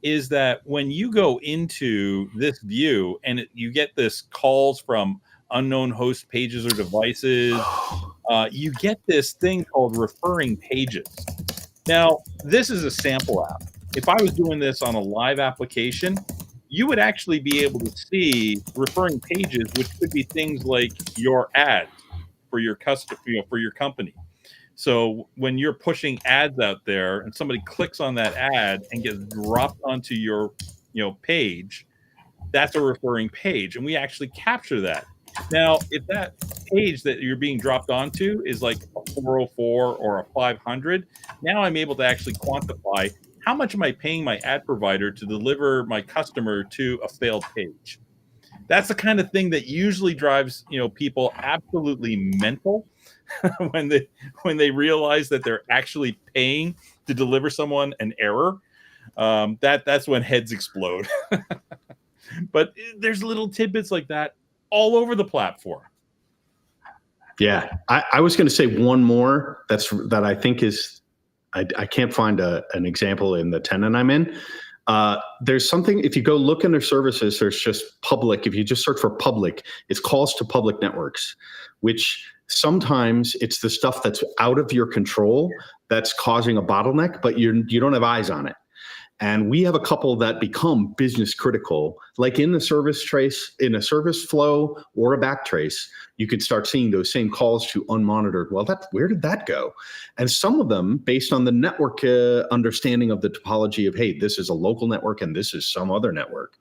[SPEAKER 3] is that when you go into this view and you get this calls from unknown host pages or devices, you get this thing called referring pages. Now, this is a sample app. If I was doing this on a live application, you would actually be able to see referring pages, which could be things like your ads for your for your company. So when you're pushing ads out there and somebody clicks on that ad and gets dropped onto your page, that's a referring page, and we actually capture that. Now, if that page that you're being dropped onto is like a 404 or a 500, now I'm able to actually quantify how much am I paying my ad provider to deliver my customer to a failed page. That's the kind of thing that usually drives people absolutely mental when they realize that they're actually paying to deliver someone an error. That's when heads explode. But there's little tidbits like that all over the platform.
[SPEAKER 4] Yeah, I was going to say one more that I think is, I can't find an example in the tenant I'm in. There's something, if you go look in their services, there's just public. If you just search for public, it's calls to public networks, which sometimes it's the stuff that's out of your control that's causing a bottleneck, but you don't have eyes on it. And we have a couple that become business critical, like in the service trace, in a service flow or a backtrace, you could start seeing those same calls to unmonitored. Well, where did that go? And some of them, based on the network understanding of the topology of, hey, this is a local network and this is some other network.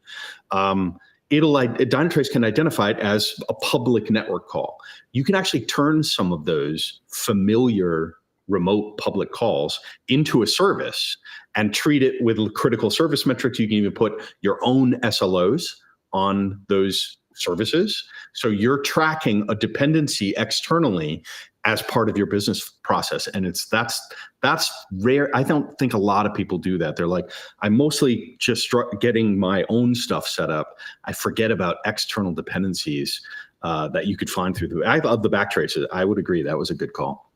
[SPEAKER 4] Dynatrace can identify it as a public network call. You can actually turn some of those familiar remote public calls into a service and treat it with critical service metrics. You can even put your own SLOs on those services. So you're tracking a dependency externally as part of your business process. And that's rare. I don't think a lot of people do that. They're like, I'm mostly just getting my own stuff set up. I forget about external dependencies that you could find through I love the backtraces. I would agree. That was a good call.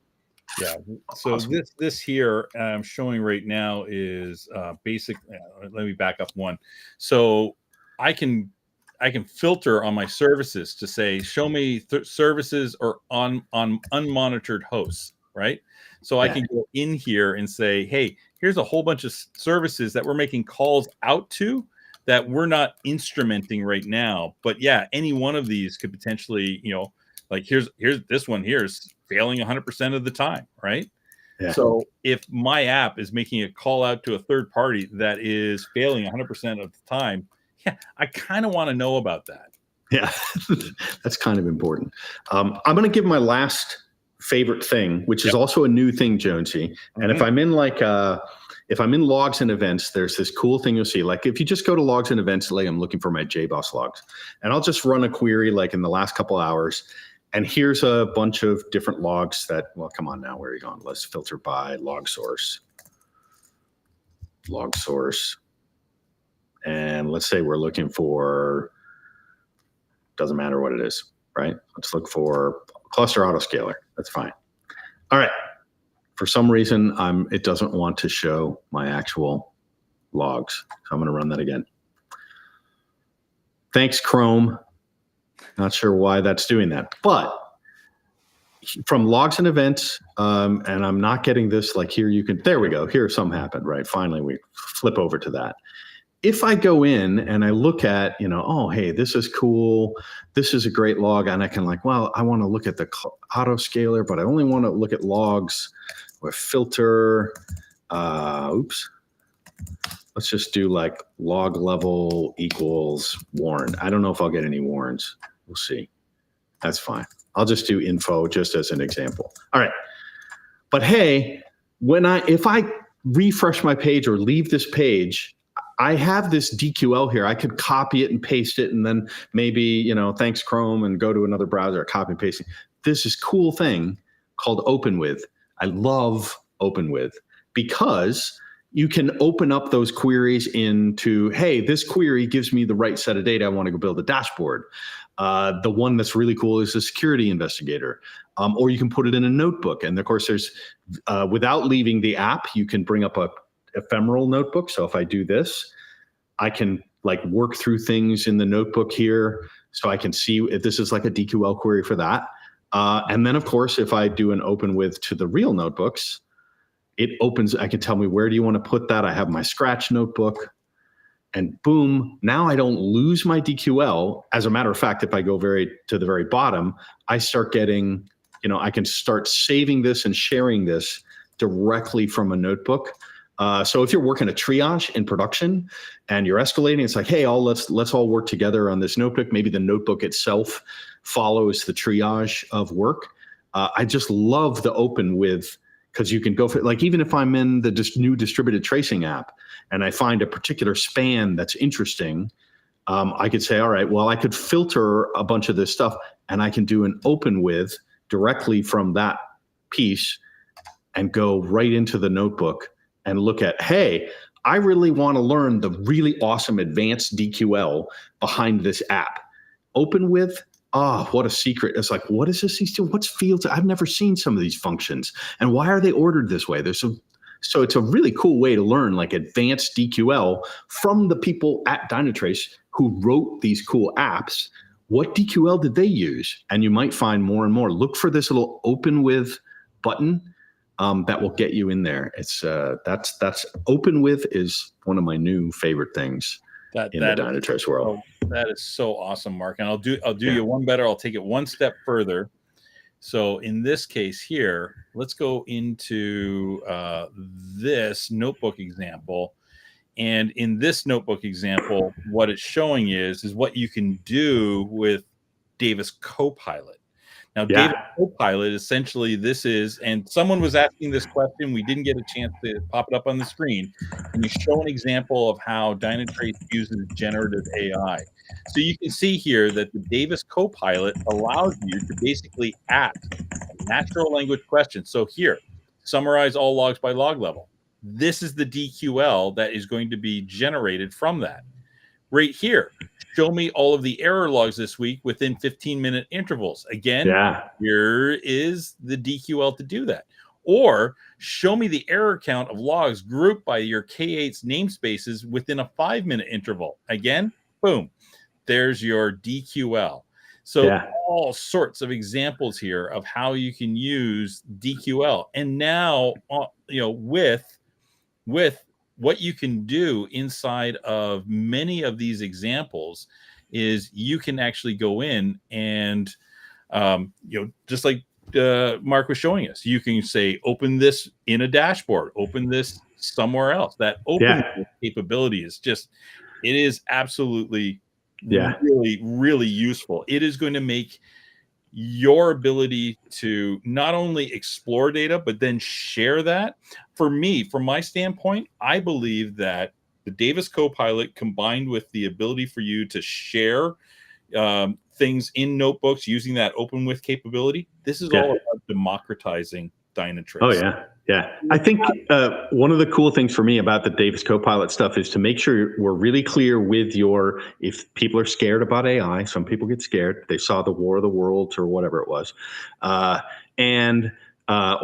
[SPEAKER 3] Yeah. So
[SPEAKER 4] Awesome.
[SPEAKER 3] this here I'm showing right now is basic. Let me back up one. So I can filter on my services to say, show me services or on unmonitored hosts, right? So I can go in here and say, hey, here's a whole bunch of services that we're making calls out to that we're not instrumenting right now. But yeah, any one of these could potentially, like here's this one here is failing 100% of the time, right? Yeah. So if my app is making a call out to a third party that is failing 100% of the time, yeah, I kind of want to know about that.
[SPEAKER 4] Yeah, that's kind of important. I'm going to give my last favorite thing, which is also a new thing, Jonesy. And if I'm in if I'm in logs and events, there's this cool thing you'll see. Like if you just go to logs and events, like I'm looking for my JBoss logs, and I'll just run a query like in the last couple hours. And here's a bunch of different logs that, well, come on now, where are you going? Let's filter by log source. Log source. And let's say we're looking for, doesn't matter what it is, right? Let's look for cluster autoscaler. That's fine. All right. For some reason, it doesn't want to show my actual logs. So I'm going to run that again. Thanks, Chrome. Not sure why that's doing that. But from logs and events, and I'm not getting this, like here you can, there we go. Here something happened, right? Finally, we flip over to that. If I go in and I look at, oh, hey, this is cool. This is a great log. And I can well, I want to look at the autoscaler, but I only want to look at logs with filter. Oops. Let's just do like log level equals warn. I don't know if I'll get any warns. We'll see. That's fine. I'll just do info just as an example. All right. But hey, if I refresh my page or leave this page, I have this DQL here. I could copy it and paste it, and then maybe, thanks Chrome, and go to another browser, copy and paste it. This is cool thing called OpenWith. I love OpenWith because you can open up those queries into, hey, this query gives me the right set of data. I want to go build a dashboard. The one that's really cool is a security investigator. Or you can put it in a notebook. And of course, there's, without leaving the app, you can bring up a ephemeral notebook. So if I do this, I can work through things in the notebook here. So I can see if this is like a DQL query for that. And then of course, if I do an OpenWith to the real notebooks, it opens, I can tell me, where do you want to put that? I have my Scratch notebook, and boom, now I don't lose my DQL. As a matter of fact, if I go to the very bottom, I start getting, I can start saving this and sharing this directly from a notebook. So if you're working a triage in production and you're escalating, it's like, hey, let's all work together on this notebook. Maybe the notebook itself follows the triage of work. I just love the OpenWith, because you can go for, even if I'm in the new distributed tracing app and I find a particular span that's interesting, I could say, all right, well, I could filter a bunch of this stuff and I can do an OpenWith directly from that piece and go right into the notebook and look at, hey, I really want to learn the really awesome advanced DQL behind this app. OpenWith, oh, what a secret. It's like, what is this? What's fields? I've never seen some of these functions. And why are they ordered this way? So it's a really cool way to learn advanced DQL from the people at Dynatrace who wrote these cool apps. What DQL did they use? And you might find more and more. Look for this little OpenWith button that will get you in there. It's that's OpenWith is one of my new favorite things in the Dynatrace world.
[SPEAKER 3] That is so awesome, Mark. And I'll do you one better. I'll take it one step further. So in this case here, let's go into this notebook example. And in this notebook example, what it's showing is what you can do with Davis Copilot. Now, Davis Copilot, essentially, this is, and someone was asking this question. We didn't get a chance to pop it up on the screen. And you show an example of how Dynatrace uses generative AI. So you can see here that the Davis Copilot allows you to basically ask natural language questions. So here, summarize all logs by log level. This is the DQL that is going to be generated from that. Right here, show me all of the error logs this week within 15-minute intervals. Again, here is the DQL to do that. Or show me the error count of logs grouped by your K8's namespaces within a 5-minute interval. Again, boom, there's your DQL. So all sorts of examples here of how you can use DQL. And now, with what you can do inside of many of these examples is you can actually go in and, just like Mark was showing us, you can say, open this in a dashboard, open this somewhere else. That open capability is just, it is absolutely really, really useful. It is going to make your ability to not only explore data, but then share that. For me, from my standpoint, I believe that the Davis Copilot combined with the ability for you to share things in notebooks using that OpenWith capability, this is all about democratizing Dynatrace.
[SPEAKER 4] Oh, yeah. I think one of the cool things for me about the Davis Copilot stuff is to make sure we're really clear with if people are scared about AI, some people get scared. They saw the War of the Worlds or whatever it was. Or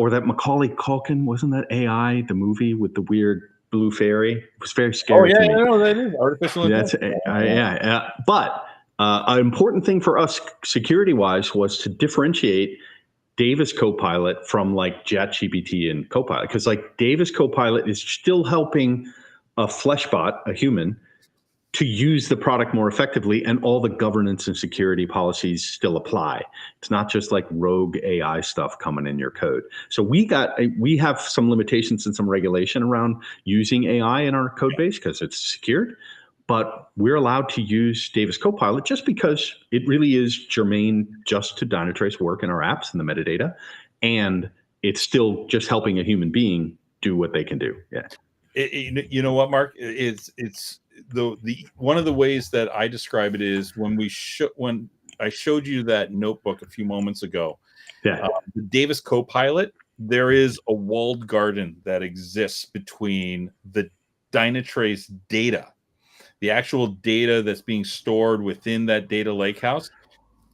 [SPEAKER 4] that Macaulay Culkin, wasn't that AI, the movie with the weird blue fairy? It was very scary to me.
[SPEAKER 3] No, that is artificial intelligence.
[SPEAKER 4] But an important thing for us security-wise was to differentiate Davis Copilot from ChatGPT and Copilot, because Davis Copilot is still helping a fleshbot, a human, to use the product more effectively, and all the governance and security policies still apply. It's not just rogue AI stuff coming in your code. So we have some limitations and some regulation around using AI in our code base because it's secured. but we're allowed to use Davis Copilot just because it really is germane just to Dynatrace work in our apps and the metadata, and it's still just helping a human being do what they can do. Yeah.
[SPEAKER 3] You know what, Mark? It's the one of the ways that I describe it is when I showed you that notebook a few moments ago.
[SPEAKER 4] Yeah.
[SPEAKER 3] The Davis Copilot, there is a walled garden that exists between the Dynatrace data, the actual data that's being stored within that data lakehouse.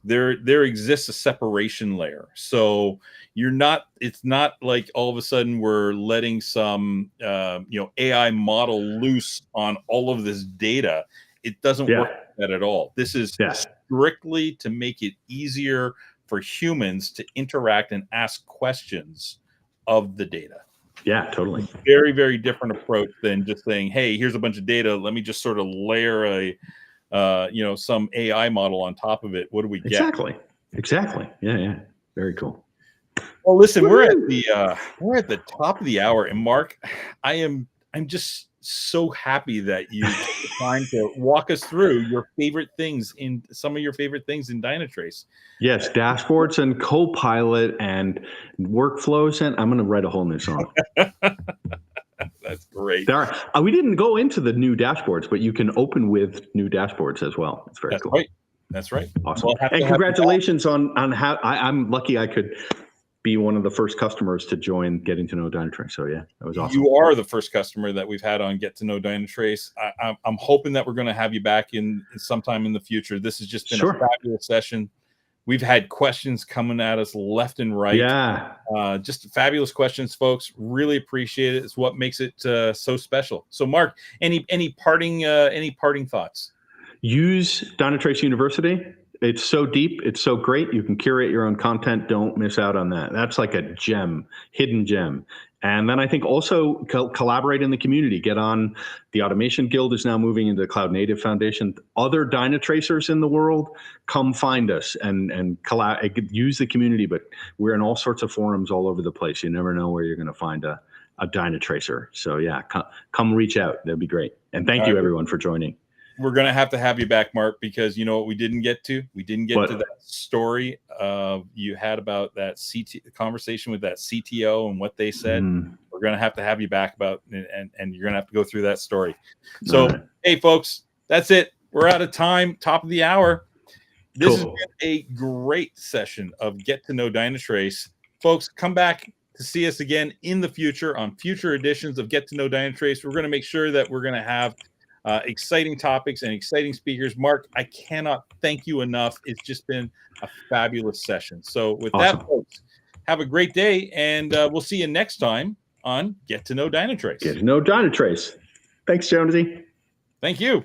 [SPEAKER 3] There exists a separation layer. So it's not like all of a sudden we're letting some AI model loose on all of this data. It doesn't work like that at all. This is strictly to make it easier for humans to interact and ask questions of the data.
[SPEAKER 4] Yeah, totally.
[SPEAKER 3] Very, very different approach than just saying, hey, here's a bunch of data. Let me just sort of layer some AI model on top of it. What do we get?
[SPEAKER 4] Exactly. Yeah. Very cool.
[SPEAKER 3] Well, listen, we're at the top of the hour, and Mark, I'm just so happy that you took the time to walk us through some of your favorite things in Dynatrace.
[SPEAKER 4] Yes, dashboards and Copilot and workflows, and I'm going to write a whole new song.
[SPEAKER 3] That's great.
[SPEAKER 4] We didn't go into the new dashboards, but you can open with new dashboards as well. It's very cool.
[SPEAKER 3] Right. That's right.
[SPEAKER 4] Awesome. And congratulations on how I'm lucky I could be one of the first customers to join Getting to Know Dynatrace. So yeah, that was awesome.
[SPEAKER 3] You are the first customer that we've had on Get to Know Dynatrace. I'm hoping that we're going to have you back in sometime in the future. This has just been a fabulous session. We've had questions coming at us left and right.
[SPEAKER 4] Yeah.
[SPEAKER 3] Just fabulous questions, folks. Really appreciate it. It's what makes it so special. So, Mark, any parting thoughts? Use
[SPEAKER 4] Dynatrace University. It's so deep. It's so great. You can curate your own content. Don't miss out on that. That's like a hidden gem. And then I think also collaborate in the community. Get on the Automation Guild is now moving into the Cloud Native Foundation. Other Dynatracers in the world, come find us and use the community. But we're in all sorts of forums all over the place. You never know where you're going to find a Dynatracer. So yeah, come reach out. That'd be great. And thank you everyone for joining. We're going to have you back, Mark, because you know what we didn't get to? We didn't get to that story you had about that conversation with that CTO and what they said. We're going to have you back about, and you're going to have to go through that story. So, hey, folks, that's it. We're out of time. Top of the hour. This has been a great session of Get to Know Dynatrace. Folks, come back to see us again in the future on future editions of Get to Know Dynatrace. We're going to make sure that we're going to have exciting topics and exciting speakers. Mark, I cannot thank you enough. It's just been a fabulous session. So with that, folks, have a great day, and we'll see you next time on Get to Know Dynatrace. Get to Know Dynatrace. Thanks, Jonesy. Thank you.